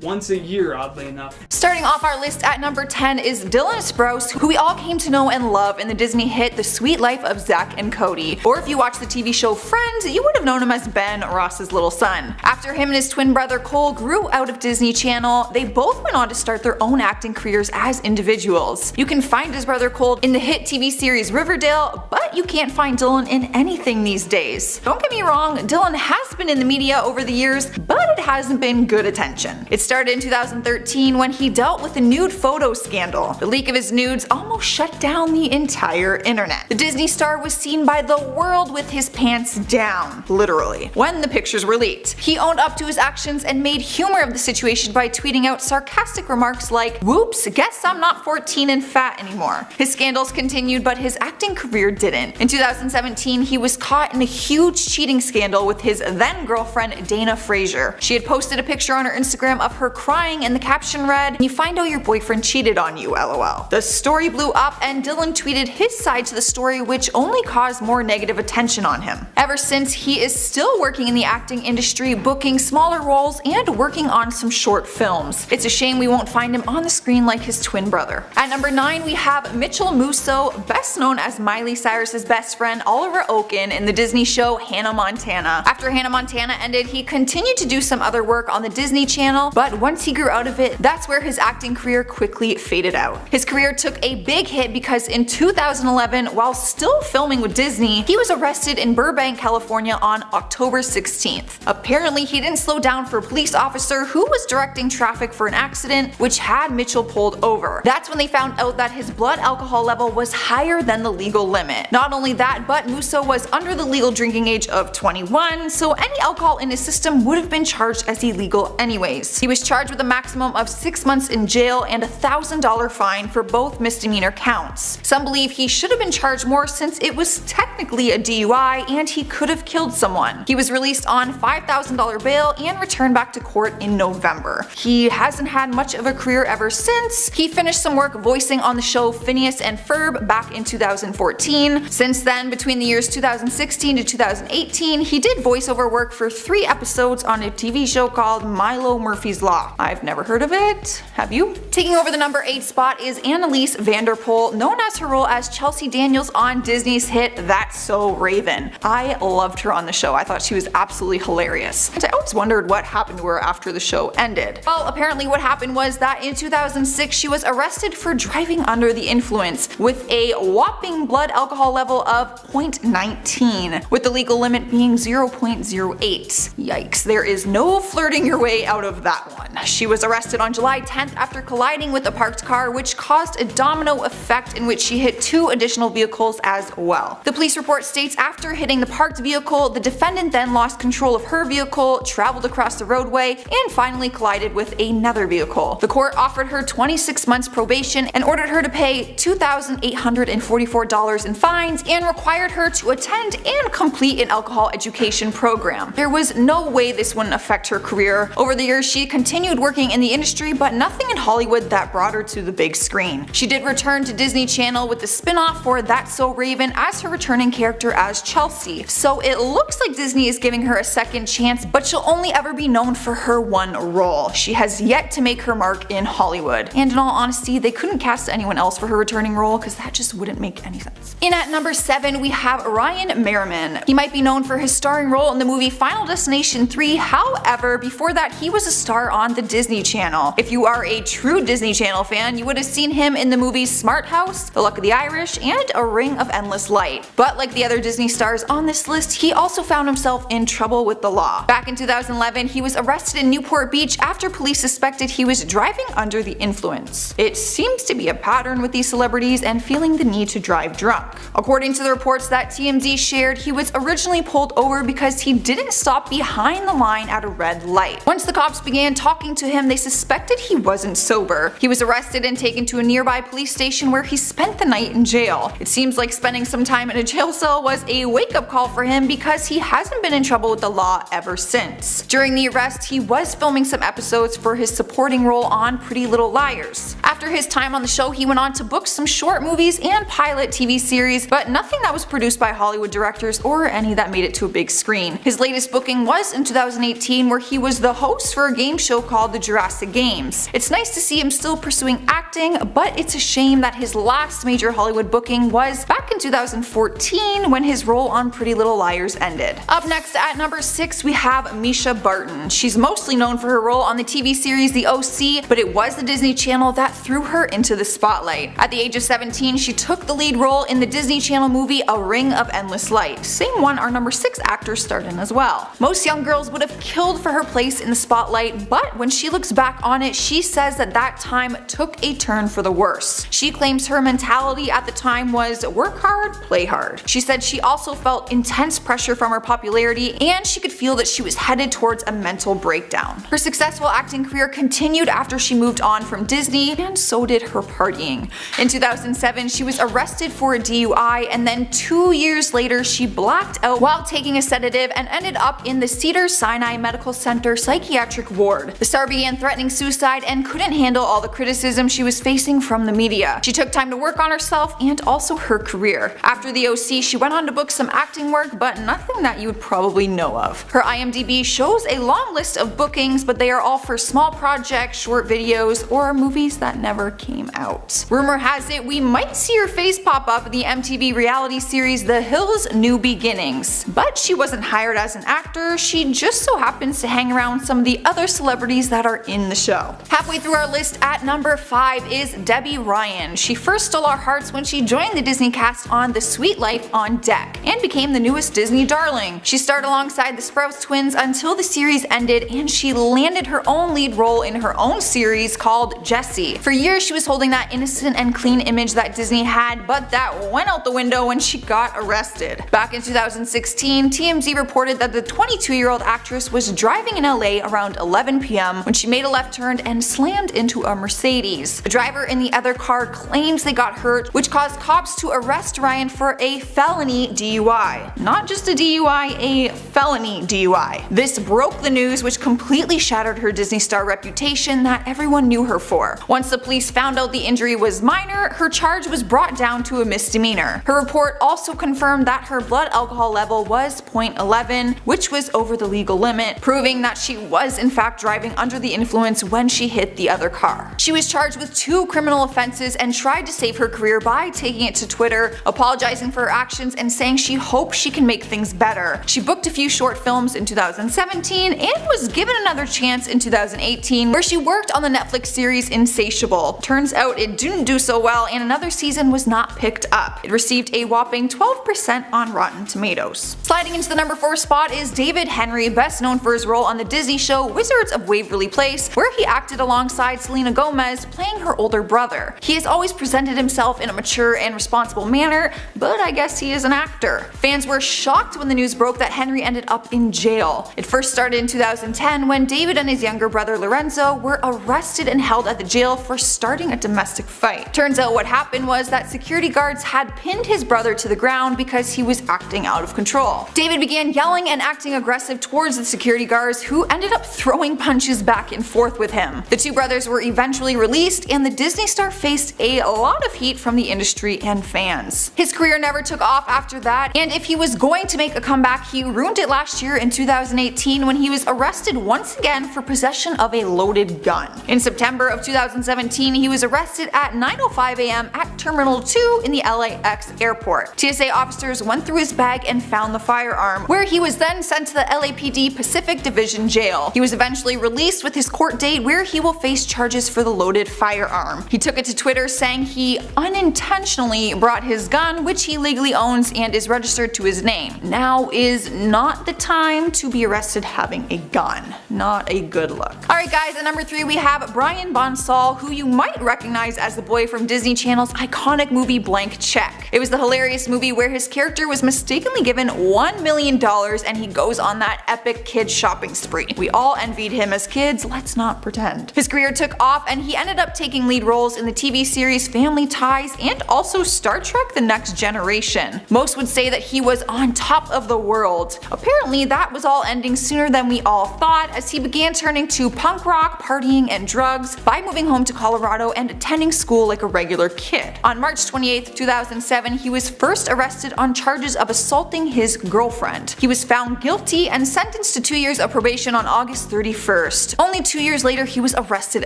Once a year, oddly enough. Starting off our list at number 10 is Dylan Sprouse, who we all came to know and love in the Disney hit The Sweet Life of Zack and Cody. Or if you watch the TV show Friends, you would have known him as Ben, Ross's little son. After him and his twin brother Cole grew out of Disney Channel, they both went on to start their own acting careers as individuals. You can find his brother Cole in the hit TV series Riverdale, but you can't find Dylan in anything these days. Don't get me wrong, Dylan has been in the media over the years, but it hasn't been good attention. It started in 2013 when he dealt with a nude photo scandal. The leak of his nudes almost shut down the entire internet. The Disney star was seen by the world with his pants down, literally, when the pictures were leaked. He owned up to his actions and made humor of the situation by tweeting out sarcastic remarks like, "Whoops, guess I'm not 14 and fat anymore." His scandals continued, but his acting career didn't. In 2017, he was caught in a huge cheating scandal with his then girlfriend Dana Frazier. She had posted a picture on her Instagram of her crying, and the caption read, "You find out your boyfriend cheated on you, lol." The story blew up and Dylan tweeted his side to the story, which only caused more negative attention on him. Ever since, he is still working in the acting industry, booking smaller roles and working on some short films. It's a shame we won't find him on the screen like his twin brother. At number 9 we have Mitchell Musso, best known as Miley Cyrus's best friend Oliver Oaken in the Disney show Hannah Montana. After Hannah Montana ended, he continued to do some other work on the Disney Channel, but once he grew out of it, that's where his acting career quickly faded out. His career took a big hit because in 2011, while still filming with Disney, he was arrested in Burbank, California on October 16th. Apparently, he didn't slow down for a police officer who was directing traffic for an accident, which had Mitchell pulled over. That's when they found out that his blood alcohol level was higher than the legal limit. Not only that, but Musso was under the legal drinking age of 21, so any alcohol in his system would have been charged as illegal anyways. He was charged with a maximum of 6 months in jail and a $1,000 fine for both misdemeanor counts. Some believe he should have been charged more since it was technically a DUI and he could have killed someone. He was released on $5,000 bail and returned back to court in November. He hasn't had much of a career ever since. He finished some work voicing on the show Phineas and Ferb back in 2014. Since then, between the years 2016 to 2018, he did voiceover work for 3 episodes on a TV show called Milo Murphy's Law. I've never heard of it. Have you? Taking over the number 8 spot is Annalise Vanderpool, known as her role as Chelsea Daniels on Disney's hit That's So Raven. I loved her on the show. I thought she was absolutely hilarious. And I always wondered what happened to her after the show ended. Well, apparently what happened was that in 2006 she was arrested for driving under the influence with a whopping blood alcohol level of 0.19, with the legal limit being 0.08. Yikes, there is no flirting your way out of that one. on. She was arrested on July 10th after colliding with a parked car, which caused a domino effect in which she hit 2 additional vehicles as well. The police report states after hitting the parked vehicle, the defendant then lost control of her vehicle, traveled across the roadway, and finally collided with another vehicle. The court offered her 26 months probation and ordered her to pay $2,844 in fines and required her to attend and complete an alcohol education program. There was no way this wouldn't affect her career. Over the years, she continued working in the industry, but nothing in Hollywood that brought her to the big screen. She did return to Disney Channel with the spin-off for That's So Raven as her returning character as Chelsea. So it looks like Disney is giving her a second chance, but she'll only ever be known for her one role. She has yet to make her mark in Hollywood. And in all honesty, they couldn't cast anyone else for her returning role because that just wouldn't make any sense. In at number 7, we have Ryan Merriman. He might be known for his starring role in the movie Final Destination 3, however, before that he was a star on the Disney Channel. If you are a true Disney Channel fan, you would have seen him in the movies Smart House, The Luck of the Irish, and A Ring of Endless Light. But like the other Disney stars on this list, he also found himself in trouble with the law. Back in 2011, he was arrested in Newport Beach after police suspected he was driving under the influence. It seems to be a pattern with these celebrities and feeling the need to drive drunk. According to the reports that TMZ shared, he was originally pulled over because he didn't stop behind the line at a red light. Once the cops began talking to him, they suspected he wasn't sober. He was arrested and taken to a nearby police station where he spent the night in jail. It seems like spending some time in a jail cell was a wake-up call for him because he hasn't been in trouble with the law ever since. During the arrest, he was filming some episodes for his supporting role on Pretty Little Liars. After his time on the show, he went on to book some short movies and pilot TV series, but nothing that was produced by Hollywood directors or any that made it to a big screen. His latest booking was in 2018, where he was the host for a game show called The Jurassic Games. It's nice to see him still pursuing acting, but it's a shame that his last major Hollywood booking was back in 2014 when his role on Pretty Little Liars ended. Up next at number 6, we have Mischa Barton. She's mostly known for her role on the TV series The OC, but it was the Disney Channel that threw her into the spotlight. At the age of 17, she took the lead role in the Disney Channel movie A Ring of Endless Light, same one our number 6 actor starred in as well. Most young girls would have killed for her place in the spotlight, but when she looks back on it, she says that that time took a turn for the worse. She claims her mentality at the time was work hard, play hard. She said she also felt intense pressure from her popularity, and she could feel that she was headed towards a mental breakdown. Her successful acting career continued after she moved on from Disney, and so did her partying. In 2007, she was arrested for a DUI, and then 2 years later she blacked out while taking a sedative and ended up in the Cedars-Sinai Medical Center psychiatric ward. The star began threatening suicide and couldn't handle all the criticism she was facing from the media. She took time to work on herself and also her career. After the OC, she went on to book some acting work, but nothing that you would probably know of. Her IMDb shows a long list of bookings, but they are all for small projects, short videos, or movies that never came out. Rumor has it we might see her face pop up in the MTV reality series The Hills New Beginnings. But she wasn't hired as an actor, she just so happens to hang around some of the other celebrities that are in the show. Halfway through our list at number 5 is Debbie Ryan. She first stole our hearts when she joined the Disney cast on The Sweet Life on Deck, and became the newest Disney darling. She starred alongside the Sprouse twins until the series ended, and she landed her own lead role in her own series called Jessie. For years she was holding that innocent and clean image that Disney had, but that went out the window when she got arrested. Back in 2016, TMZ reported that the 22-year-old actress was driving in LA around 11 p.m. when she made a left turn and slammed into a Mercedes. The driver in the other car claims they got hurt, which caused cops to arrest Ryan for a felony DUI. Not just a DUI, a felony DUI. This broke the news, which completely shattered her Disney star reputation that everyone knew her for. Once the police found out the injury was minor, her charge was brought down to a misdemeanor. Her report also confirmed that her blood alcohol level was 0.11, which was over the legal limit, proving that she was in fact driving under the influence when she hit the other car. She was charged with 2 criminal offenses and tried to save her career by taking it to Twitter, apologizing for her actions and saying she hopes she can make things better. She booked a few short films in 2017 and was given another chance in 2018, where she worked on the Netflix series Insatiable. sequel. Turns out it didn't do so well and another season was not picked up. It received a whopping 12% on Rotten Tomatoes. Sliding into the number 4 spot is David Henry, best known for his role on the Disney show Wizards of Waverly Place, where he acted alongside Selena Gomez, playing her older brother. He has always presented himself in a mature and responsible manner, but I guess he is an actor. Fans were shocked when the news broke that Henry ended up in jail. It first started in 2010 when David and his younger brother Lorenzo were arrested and held at the jail for starting a domestic fight. Turns out what happened was that security guards had pinned his brother to the ground because he was acting out of control. David began yelling and acting aggressive towards the security guards, who ended up throwing punches back and forth with him. The two brothers were eventually released and the Disney star faced a lot of heat from the industry and fans. His career never took off after that, and if he was going to make a comeback, he ruined it last year in 2018 when he was arrested once again for possession of a loaded gun. In September of 2017, he was arrested at 9:05 a.m. at Terminal 2 in the LAX airport. TSA officers went through his bag and found the firearm, where he was then sent to the LAPD Pacific Division Jail. He was eventually released with his court date, where he will face charges for the loaded firearm. He took it to Twitter saying he unintentionally brought his gun, which he legally owns and is registered to his name. Now is not the time to be arrested having a gun. Not a good look. Alright guys, at number 3 we have Brian Bonsall, who you might recognize as the boy from Disney Channel's iconic movie Blank Check. It was the hilarious movie where his character was mistakenly given $1 million and he goes on that epic kid shopping spree. We all envied him as kids, let's not pretend. His career took off and he ended up taking lead roles in the TV series Family Ties and also Star Trek The Next Generation. Most would say that he was on top of the world. Apparently that was all ending sooner than we all thought, as he began turning to punk rock, partying, and drugs by moving home to Colorado and attending school like a regular kid. On March 28, 2007, he was first arrested on charges of assaulting his girlfriend. He was found guilty and sentenced to 2 years of probation on August 31st. Only 2 years later, he was arrested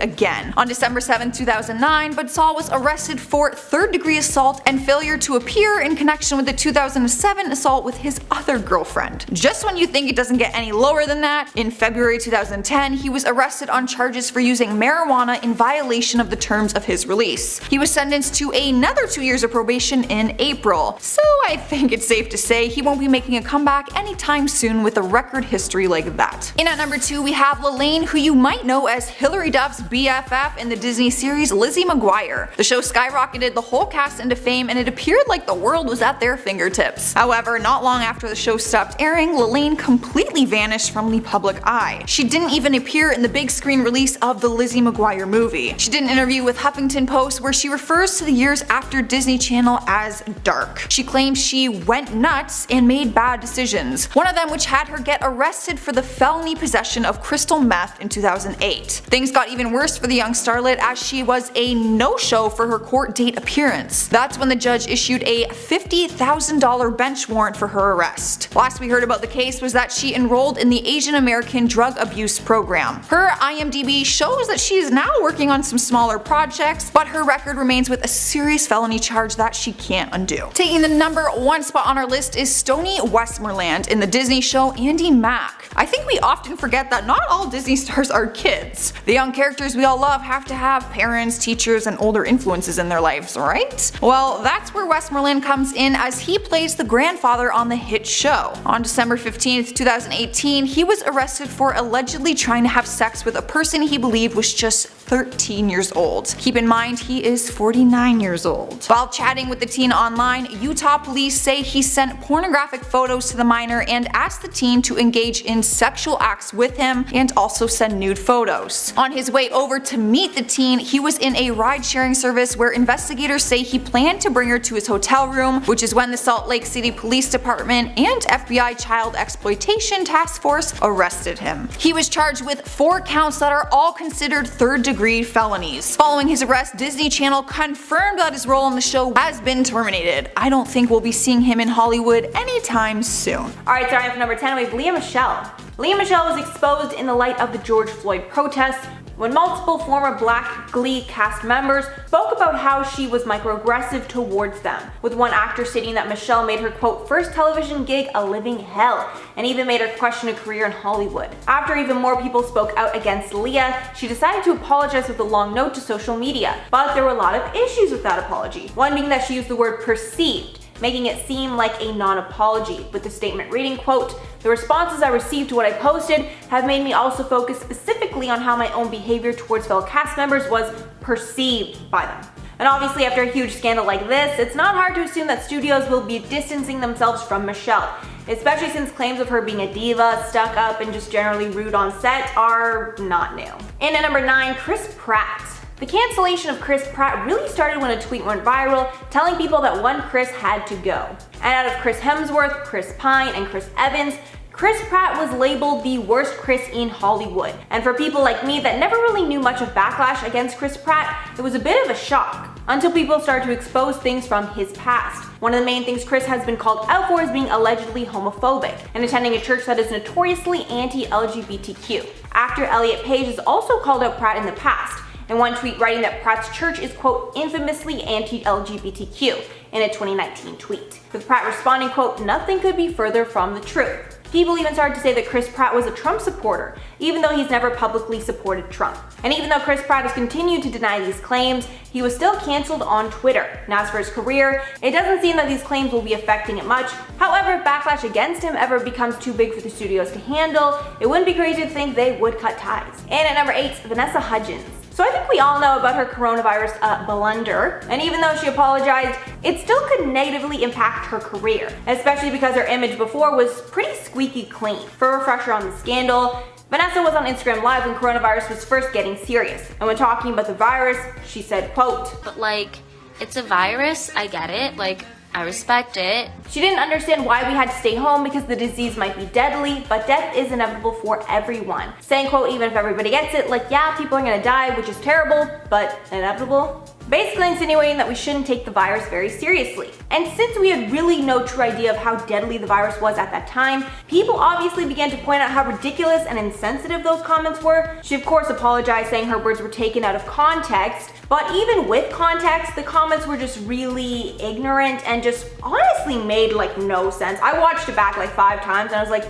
again. On December 7, 2009, Bonsall was arrested for third-degree assault and failure to appear in connection with the 2007 assault with his other girlfriend. Just when you think it doesn't get any lower than that, in February 2010, he was arrested on charges for using marijuana in violation of the terms of his release. He was sentenced to another 2 years of probation in April, so I think it's safe to say he won't be making a comeback anytime soon with a record history like that. In at number 2 we have Lelaine, who you might know as Hilary Duff's BFF in the Disney series Lizzie McGuire. The show skyrocketed the whole cast into fame and it appeared like the world was at their fingertips. However, not long after the show stopped airing, Lelaine completely vanished from the public eye. She didn't even appear in the big screen release of the Lizzie McGuire movie. She did an interview with Huffington Post where she refers to the years after Disney Channel as dark. She claims she went nuts and made bad decisions, one of them which had her get arrested for the felony possession of crystal meth in 2008. Things got even worse for the young starlet as she was a no-show for her court date appearance. That's when the judge issued a $50,000 bench warrant for her arrest. Last we heard about the case was that she enrolled in the Asian American Drug Abuse Program. Her IMDb shows that she is now working on some smaller projects, but her record remains with a serious felony charge that she can't undo. Taking the number 1 spot on our list is Stoney Westmoreland in the Disney show Andy Mack. I think we often forget that not all Disney stars are kids. The young characters we all love have to have parents, teachers, and older influences in their lives, right? Well, that's where Westmoreland comes in, as he plays the grandfather on the hit show. On December 15th, 2018, he was arrested for allegedly trying to have sex with a person he believed was just 13 years old. Keep in mind, he is 49 years old. While chatting with the teen online, Utah police say he sent pornographic photos to the minor and asked the teen to engage in sexual acts with him and also send nude photos. On his way over to meet the teen, he was in a ride-sharing service where investigators say he planned to bring her to his hotel room, which is when the Salt Lake City Police Department and FBI Child Exploitation Task Force arrested him. He was charged with 4 counts that are all considered third-degree felonies. Following his arrest, Disney Channel confirmed that his role on the show has been terminated. I don't think we'll be seeing him in Hollywood anytime soon. Alright, starting off number 10 we have Lea Michele. Lea Michele was exposed in the light of the George Floyd protests when multiple former Black Glee cast members spoke about how she was microaggressive towards them, with one actor stating that Michelle made her quote first television gig a living hell, and even made her question a career in Hollywood. After even more people spoke out against Leah, she decided to apologize with a long note to social media, but there were a lot of issues with that apology, one being that she used the word perceived, making it seem like a non-apology, with the statement reading, quote, "The responses I received to what I posted have made me also focus specifically on how my own behavior towards fellow cast members was perceived by them." And obviously after a huge scandal like this, it's not hard to assume that studios will be distancing themselves from Michelle, especially since claims of her being a diva, stuck up, and just generally rude on set are not new. And at number 9, Chris Pratt. The cancellation of Chris Pratt really started when a tweet went viral telling people that one Chris had to go. And out of Chris Hemsworth, Chris Pine, and Chris Evans, Chris Pratt was labeled the worst Chris in Hollywood. And for people like me that never really knew much of backlash against Chris Pratt, it was a bit of a shock, until people started to expose things from his past. One of the main things Chris has been called out for is being allegedly homophobic, and attending a church that is notoriously anti-LGBTQ. Actor Elliot Page has also called out Pratt in the past, in one tweet writing that Pratt's church is quote infamously anti-LGBTQ in a 2019 tweet, with Pratt responding quote, "Nothing could be further from the truth." People even started to say that Chris Pratt was a Trump supporter, even though he's never publicly supported Trump. And even though Chris Pratt has continued to deny these claims, he was still cancelled on Twitter. Now as for his career, it doesn't seem that these claims will be affecting it much. However, if backlash against him ever becomes too big for the studios to handle, it wouldn't be crazy to think they would cut ties. And at number 8, Vanessa Hudgens. So I think we all know about her coronavirus blunder, and even though she apologized, it still could negatively impact her career, especially because her image before was pretty squeaky clean. For a refresher on the scandal, Vanessa was on Instagram Live when coronavirus was first getting serious, and when talking about the virus, she said, quote, "But like, it's a virus, I get it, like, I respect it." She didn't understand why we had to stay home because the disease might be deadly, but death is inevitable for everyone. Saying, quote, even if everybody gets it, like yeah, people are gonna die, which is terrible, but inevitable. Basically insinuating that we shouldn't take the virus very seriously. And since we had really no true idea of how deadly the virus was at that time, people obviously began to point out how ridiculous and insensitive those comments were. She of course apologized, saying her words were taken out of context, but even with context, the comments were just really ignorant and just honestly made like no sense. I watched it back like 5 times and I was like,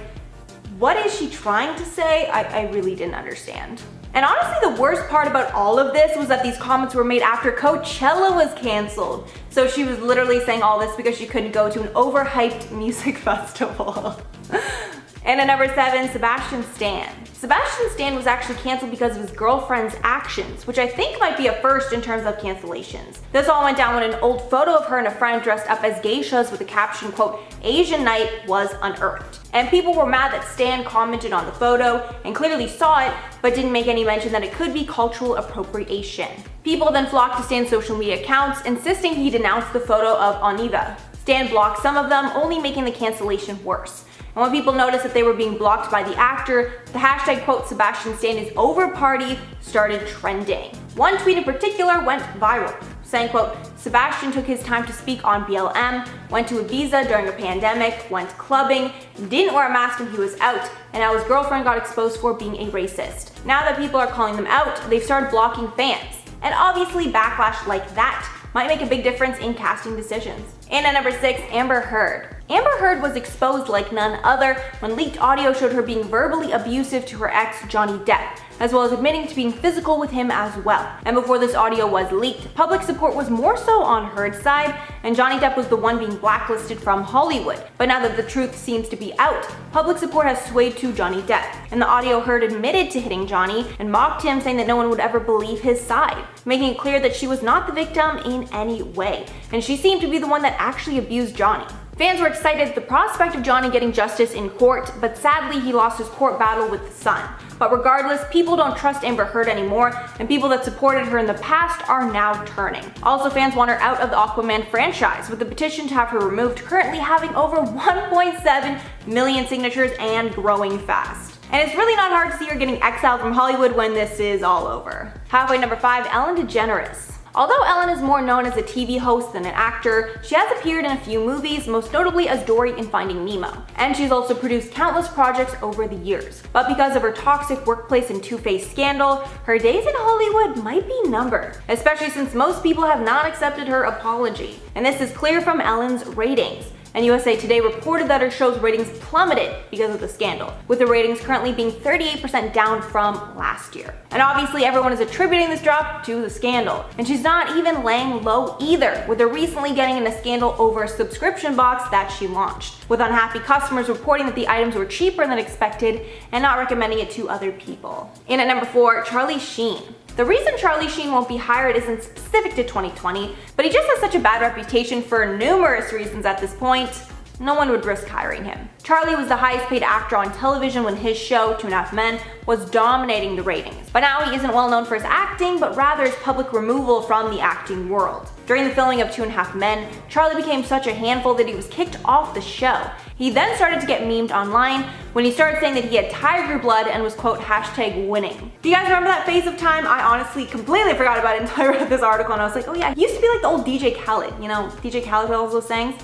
what is she trying to say? I really didn't understand. And honestly, the worst part about all of this was that these comments were made after Coachella was canceled. So she was literally saying all this because she couldn't go to an overhyped music festival. And at number 7, Sebastian Stan. Sebastian Stan was actually canceled because of his girlfriend's actions, which I think might be a first in terms of cancellations. This all went down when an old photo of her and a friend dressed up as geishas with the caption, quote, "Asian night" was unearthed. And people were mad that Stan commented on the photo and clearly saw it, but didn't make any mention that it could be cultural appropriation. People then flocked to Stan's social media accounts, insisting he denounced the photo of Aniva. Stan blocked some of them, only making the cancellation worse. And when people noticed that they were being blocked by the actor, the hashtag quote Sebastian Stan is over party started trending. One tweet in particular went viral, saying quote, "Sebastian took his time to speak on BLM, went to Ibiza during a pandemic, went clubbing, didn't wear a mask when he was out, and now his girlfriend got exposed for being a racist." Now that people are calling them out, they've started blocking fans. And obviously backlash like that might make a big difference in casting decisions. And at number 6, Amber Heard. Amber Heard was exposed like none other when leaked audio showed her being verbally abusive to her ex, Johnny Depp, as well as admitting to being physical with him as well. And before this audio was leaked, public support was more so on Heard's side, and Johnny Depp was the one being blacklisted from Hollywood. But now that the truth seems to be out, public support has swayed to Johnny Depp. In the audio, Heard admitted to hitting Johnny and mocked him, saying that no one would ever believe his side, making it clear that she was not the victim in any way, and she seemed to be the one that actually abused Johnny. Fans were excited at the prospect of Johnny getting justice in court, but sadly he lost his court battle with the Sun. But regardless, people don't trust Amber Heard anymore, and people that supported her in the past are now turning. Also, fans want her out of the Aquaman franchise, with the petition to have her removed currently having over 1.7 million signatures and growing fast. And it's really not hard to see her getting exiled from Hollywood when this is all over. Halfway number 5, Ellen DeGeneres. Although Ellen is more known as a TV host than an actor, she has appeared in a few movies, most notably as Dory in Finding Nemo. And she's also produced countless projects over the years. But because of her toxic workplace and two-faced scandal, her days in Hollywood might be numbered, especially since most people have not accepted her apology. And this is clear from Ellen's ratings. And USA Today reported that her show's ratings plummeted because of the scandal, with the ratings currently being 38% down from last year. And obviously everyone is attributing this drop to the scandal. And she's not even laying low either, with her recently getting in a scandal over a subscription box that she launched, with unhappy customers reporting that the items were cheaper than expected and not recommending it to other people. In at number 4, Charlie Sheen. The reason Charlie Sheen won't be hired isn't specific to 2020, but he just has such a bad reputation for numerous reasons at this point. No one would risk hiring him. Charlie was the highest paid actor on television when his show, 2.5 Men, was dominating the ratings. But now he isn't well known for his acting, but rather his public removal from the acting world. During the filming of 2.5 Men, Charlie became such a handful that he was kicked off the show. He then started to get memed online when he started saying that he had tiger blood and was quote #winning. Do you guys remember that phase of time? I honestly completely forgot about it until I read this article and I was like, oh yeah, he used to be like the old DJ Khaled, you know, DJ Khaled with all those things.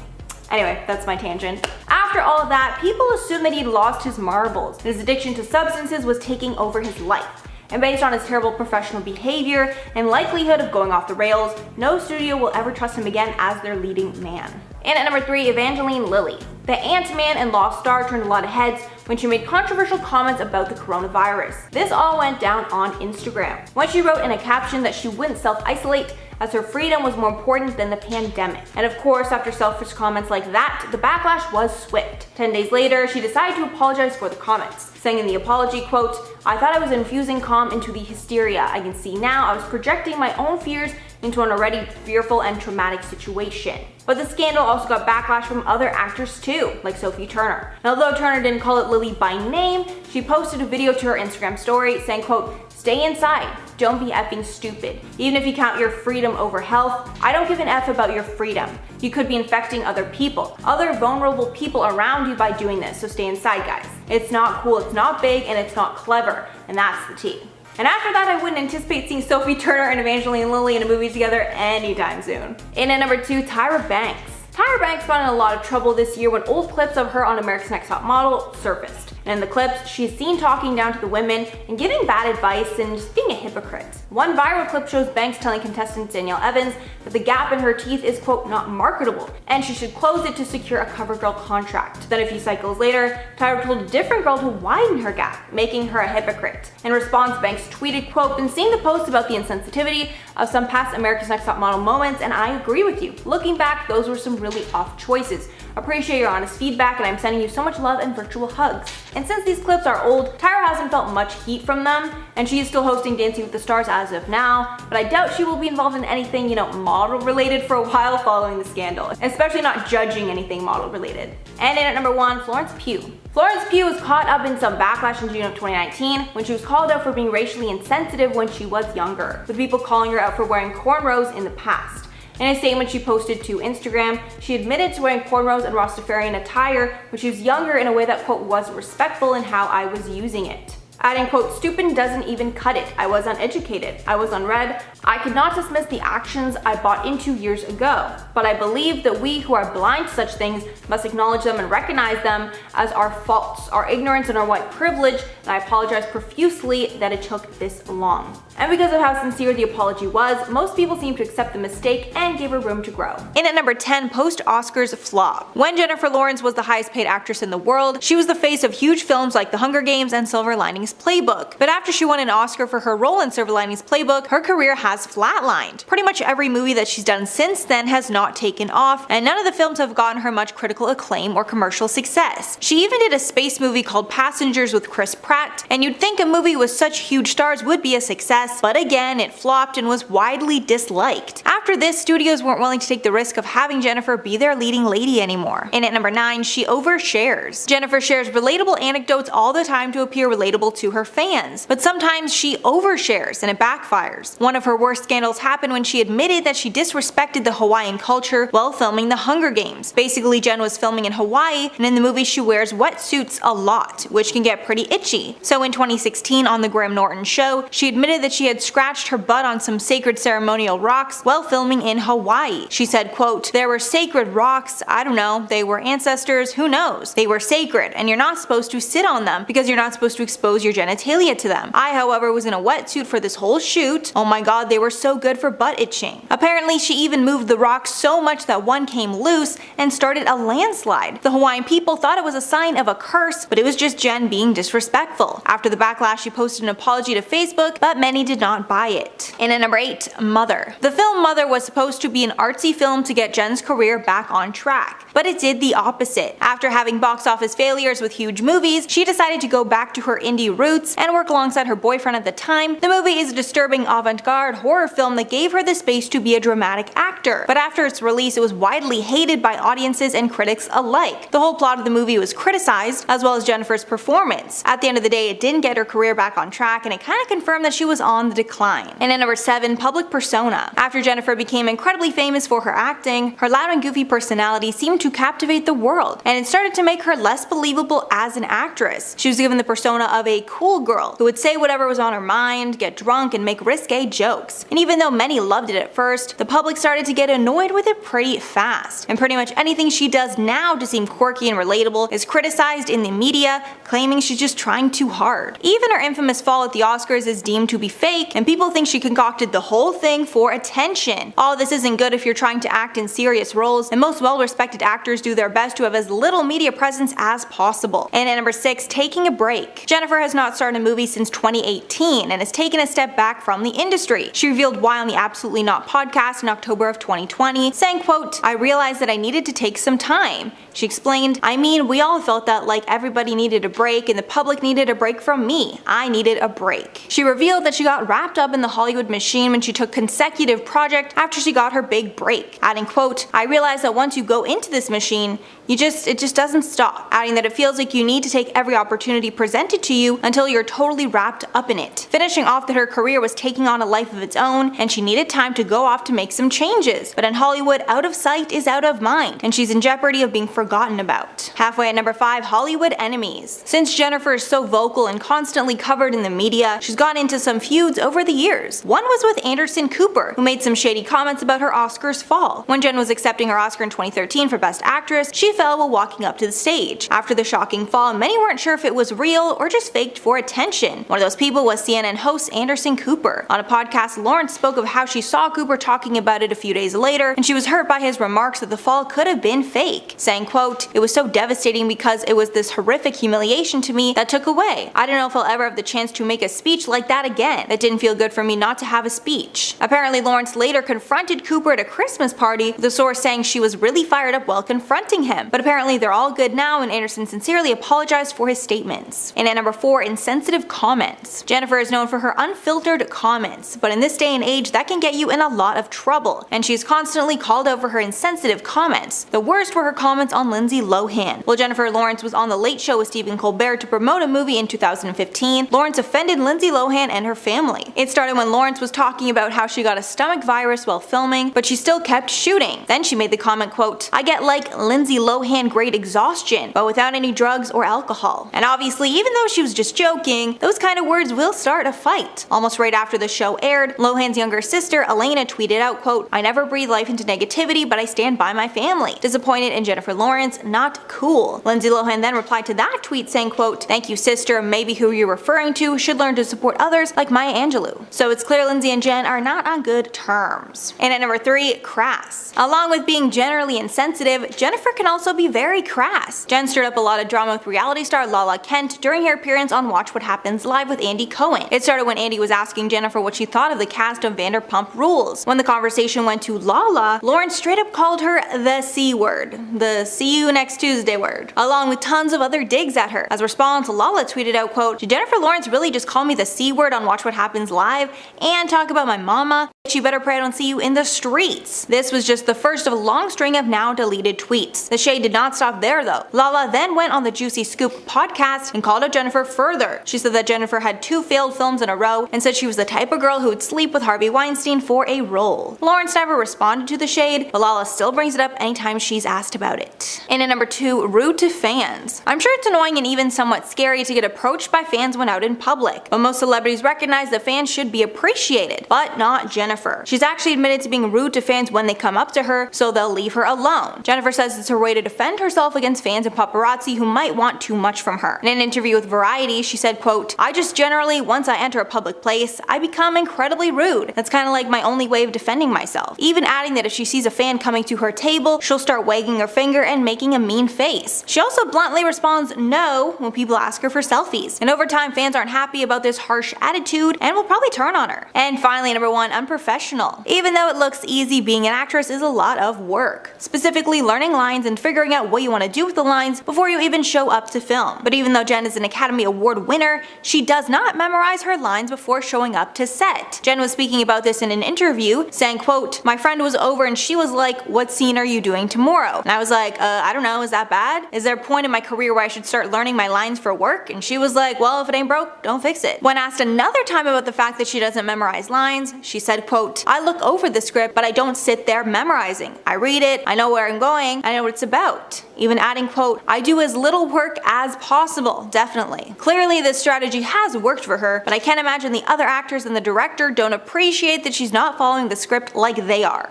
Anyway, that's my tangent. After all of that, people assumed that he'd lost his marbles, and his addiction to substances was taking over his life. And based on his terrible professional behavior and likelihood of going off the rails, no studio will ever trust him again as their leading man. And at number 3, Evangeline Lilly. The Ant-Man and Lost star turned a lot of heads when she made controversial comments about the coronavirus. This all went down on Instagram, when she wrote in a caption that she wouldn't self-isolate as her freedom was more important than the pandemic. And of course, after selfish comments like that, the backlash was swift. 10 days later, she decided to apologize for the comments, saying in the apology, quote, "I thought I was infusing calm into the hysteria. I can see now I was projecting my own fears into an already fearful and traumatic situation." But the scandal also got backlash from other actors too, like Sophie Turner. And although Turner didn't call it Lilly by name, she posted a video to her Instagram story saying, quote, "Stay inside. Don't be effing stupid. Even if you count your freedom over health, I don't give an F about your freedom. You could be infecting other people, other vulnerable people around you by doing this, so stay inside, guys. It's not cool, it's not big, and it's not clever, and that's the tea." And after that, I wouldn't anticipate seeing Sophie Turner and Evangeline Lilly in a movie together anytime soon. In at number 2, Tyra Banks. Tyra Banks got in a lot of trouble this year when old clips of her on America's Next Top Model surfaced. And in the clips, she's seen talking down to the women and giving bad advice and just being a hypocrite. One viral clip shows Banks telling contestant Danielle Evans that the gap in her teeth is quote not marketable and she should close it to secure a CoverGirl contract. Then a few cycles later, Tyra told a different girl to widen her gap, making her a hypocrite. In response, Banks tweeted, quote, "Been seeing the post about the insensitivity of some past America's Next Top Model moments and I agree with you. Looking back, those were some really off choices. Appreciate your honest feedback and I'm sending you so much love and virtual hugs." And since these clips are old, Tyra hasn't felt much heat from them, and she is still hosting Dancing with the Stars as of now, but I doubt she will be involved in anything, you know, model related for a while following the scandal, especially not judging anything model related. And in at number 1, Florence Pugh. Florence Pugh was caught up in some backlash in June of 2019 when she was called out for being racially insensitive when she was younger, with people calling her out for wearing cornrows in the past. In a statement she posted to Instagram, she admitted to wearing cornrows and Rastafarian attire when she was younger in a way that, quote, was respectful in how I was using it. Adding, quote, "Stupid doesn't even cut it. I was uneducated. I was unread. I could not dismiss the actions I bought into years ago. But I believe that we who are blind to such things must acknowledge them and recognize them as our faults, our ignorance and our white privilege, and I apologize profusely that it took this long." And because of how sincere the apology was, most people seemed to accept the mistake and gave her room to grow. In at number 10, post-Oscars flop. When Jennifer Lawrence was the highest paid actress in the world, she was the face of huge films like The Hunger Games and Silver Linings Playbook. But after she won an Oscar for her role in Silver Linings Playbook, her career has flatlined. Pretty much every movie that she's done since then has not taken off, and none of the films have gotten her much critical acclaim or commercial success. She even did a space movie called Passengers with Chris Pratt, and you'd think a movie with such huge stars would be a success, but again, it flopped and was widely disliked. After this, studios weren't willing to take the risk of having Jennifer be their leading lady anymore. And at number 9, she overshares. Jennifer shares relatable anecdotes all the time to appear relatable to her fans, but sometimes she overshares and it backfires. One of her worst scandals happened when she admitted that she disrespected the Hawaiian culture while filming The Hunger Games. Basically, Jen was filming in Hawaii, and in the movie she wears wetsuits a lot, which can get pretty itchy. So in 2016 on The Graham Norton Show, she admitted that she had scratched her butt on some sacred ceremonial rocks while filming in Hawaii. She said, quote, "There were sacred rocks, I don't know, they were ancestors, who knows? They were sacred, and you're not supposed to sit on them because you're not supposed to expose your genitalia to them. I, however, was in a wetsuit for this whole shoot. Oh my god, they were so good for butt itching." Apparently, she even moved the rocks so much that one came loose and started a landslide. The Hawaiian people thought it was a sign of a curse, but it was just Jen being disrespectful. After the backlash, she posted an apology to Facebook, but many did not buy it. And at number 8, Mother. The film Mother was supposed to be an artsy film to get Jen's career back on track, but it did the opposite. After having box office failures with huge movies, she decided to go back to her indie roots and work alongside her boyfriend at the time. The movie is a disturbing avant-garde horror film that gave her the space to be a dramatic actor, but after its release it was widely hated by audiences and critics alike. The whole plot of the movie was criticized, as well as Jennifer's performance. At the end of the day, it didn't get her career back on track, and it kinda confirmed that she was on the decline. And at number 7, Public Persona. After Jennifer became incredibly famous for her acting, her loud and goofy personality seemed to captivate the world, and it started to make her less believable as an actress. She was given the persona of a cool girl who would say whatever was on her mind, get drunk, and make risque jokes. And even though many loved it at first, the public started to get annoyed with it pretty fast. And pretty much anything she does now to seem quirky and relatable is criticized in the media, claiming she's just trying too hard. Even her infamous fall at the Oscars is deemed to be fake, and people think she concocted the whole thing for attention. All this isn't good if you're trying to act in serious roles, and most well-respected actors do their best to have as little media presence as possible. And at number 6, Taking a Break. Jennifer has not started a movie since 2018 and has taken a step back from the industry. She revealed why on the Absolutely Not podcast in October of 2020, saying, quote, "I realized that I needed to take some time." She explained, "I mean, we all felt that like everybody needed a break and the public needed a break from me. I needed a break." She revealed that she got wrapped up in the Hollywood machine when she took consecutive projects after she got her big break, adding, quote, "I realized that once you go into this machine, it just doesn't stop," adding that it feels like you need to take every opportunity presented to you until you're totally wrapped up in it. Finishing off that her career was taking on a life of its own, and she needed time to go off to make some changes. But in Hollywood, out of sight is out of mind, and she's in jeopardy of being forgotten about. Halfway at number 5, Hollywood Enemies. Since Jennifer is so vocal and constantly covered in the media, she's gotten into some feuds over the years. One was with Anderson Cooper, who made some shady comments about her Oscars fall. When Jen was accepting her Oscar in 2013 for Best Actress, she fell while walking up to the stage. After the shocking fall, many weren't sure if it was real or just faked for attention. One of those people was CNN host Anderson Cooper. On a podcast, Lawrence spoke of how she saw Cooper talking about it a few days later, and she was hurt by his remarks that the fall could have been fake, saying, quote, "It was so devastating because it was this horrific humiliation to me that took away. I don't know if I'll ever have the chance to make a speech like that again. It didn't feel good for me not to have a speech." Apparently, Lawrence later confronted Cooper at a Christmas party, with a source saying she was really fired up while confronting him. But apparently they're all good now, and Anderson sincerely apologized for his statements. And at number 4, Insensitive Comments. Jennifer is known for her unfiltered comments, but in this day and age that can get you in a lot of trouble, and she's constantly called out for her insensitive comments. The worst were her comments on Lindsay Lohan. While Jennifer Lawrence was on The Late Show with Stephen Colbert to promote a movie in 2015, Lawrence offended Lindsay Lohan and her family. It started when Lawrence was talking about how she got a stomach virus while filming, but she still kept shooting. Then she made the comment, quote, "I get like Lindsay Lohan grade exhaustion, but without any drugs or alcohol." And obviously, even though she was just joking, those kind of words will start a fight. Almost right after the show aired, Lohan's younger sister, Elena, tweeted out, quote, "I never breathe life into negativity, but I stand by my family. Disappointed in Jennifer Lawrence, not cool." Lindsay Lohan then replied to that tweet saying, quote, "Thank you, sister. Maybe who you're referring to should learn to support others like Maya Angelou." So it's clear Lindsay and Jen are not on good terms. And at number 3, crass. Along with being generally insensitive, Jennifer can also be very crass. Jen stirred up a lot of drama with reality star Lala Kent during her appearance on Watch What Happens Live with Andy Cohen. It started when Andy was asking Jennifer what she thought of the cast of Vanderpump Rules. When the conversation went to Lala, Lawrence straight up called her the C word, the see you next Tuesday word, along with tons of other digs at her. As a response, Lala tweeted out, quote, "Did Jennifer Lawrence really just call me the C word on Watch What Happens Live and talk about my mama? You better pray I don't see you in the streets." This was just the first of a long string of now deleted tweets. The shade did not stop there though. Lala then went on the Juicy Scoop podcast and called out Jennifer for further. She said that Jennifer had 2 failed films in a row and said she was the type of girl who would sleep with Harvey Weinstein for a role. Lawrence never responded to the shade, but Lala still brings it up anytime she's asked about it. And at number 2, rude to fans. I'm sure it's annoying and even somewhat scary to get approached by fans when out in public, but most celebrities recognize that fans should be appreciated, but not Jennifer. She's actually admitted to being rude to fans when they come up to her, so they'll leave her alone. Jennifer says it's her way to defend herself against fans and paparazzi who might want too much from her. In an interview with Variety, she said, quote, "I just generally, once I enter a public place, I become incredibly rude. That's kind of like my only way of defending myself." Even adding that if she sees a fan coming to her table, she'll start wagging her finger and making a mean face. She also bluntly responds no when people ask her for selfies. And over time, fans aren't happy about this harsh attitude and will probably turn on her. And finally, number 1, unprofessional. Even though it looks easy, being an actress is a lot of work. Specifically learning lines and figuring out what you want to do with the lines before you even show up to film. But even though Jen is an Academy Award winner, she does not memorize her lines before showing up to set. Jen was speaking about this in an interview, saying, quote, "My friend was over and she was like, 'What scene are you doing tomorrow?' And I was like, I don't know, is that bad? Is there a point in my career where I should start learning my lines for work?" And she was like, "Well, if it ain't broke, don't fix it." When asked another time about the fact that she doesn't memorize lines, she said, quote, "I look over the script, but I don't sit there memorizing. I read it, I know where I'm going, I know what it's about." Even adding, quote, "I do as little work as possible." Definitely. Clearly this strategy has worked for her, but I can't imagine the other actors and the director don't appreciate that she's not following the script like they are.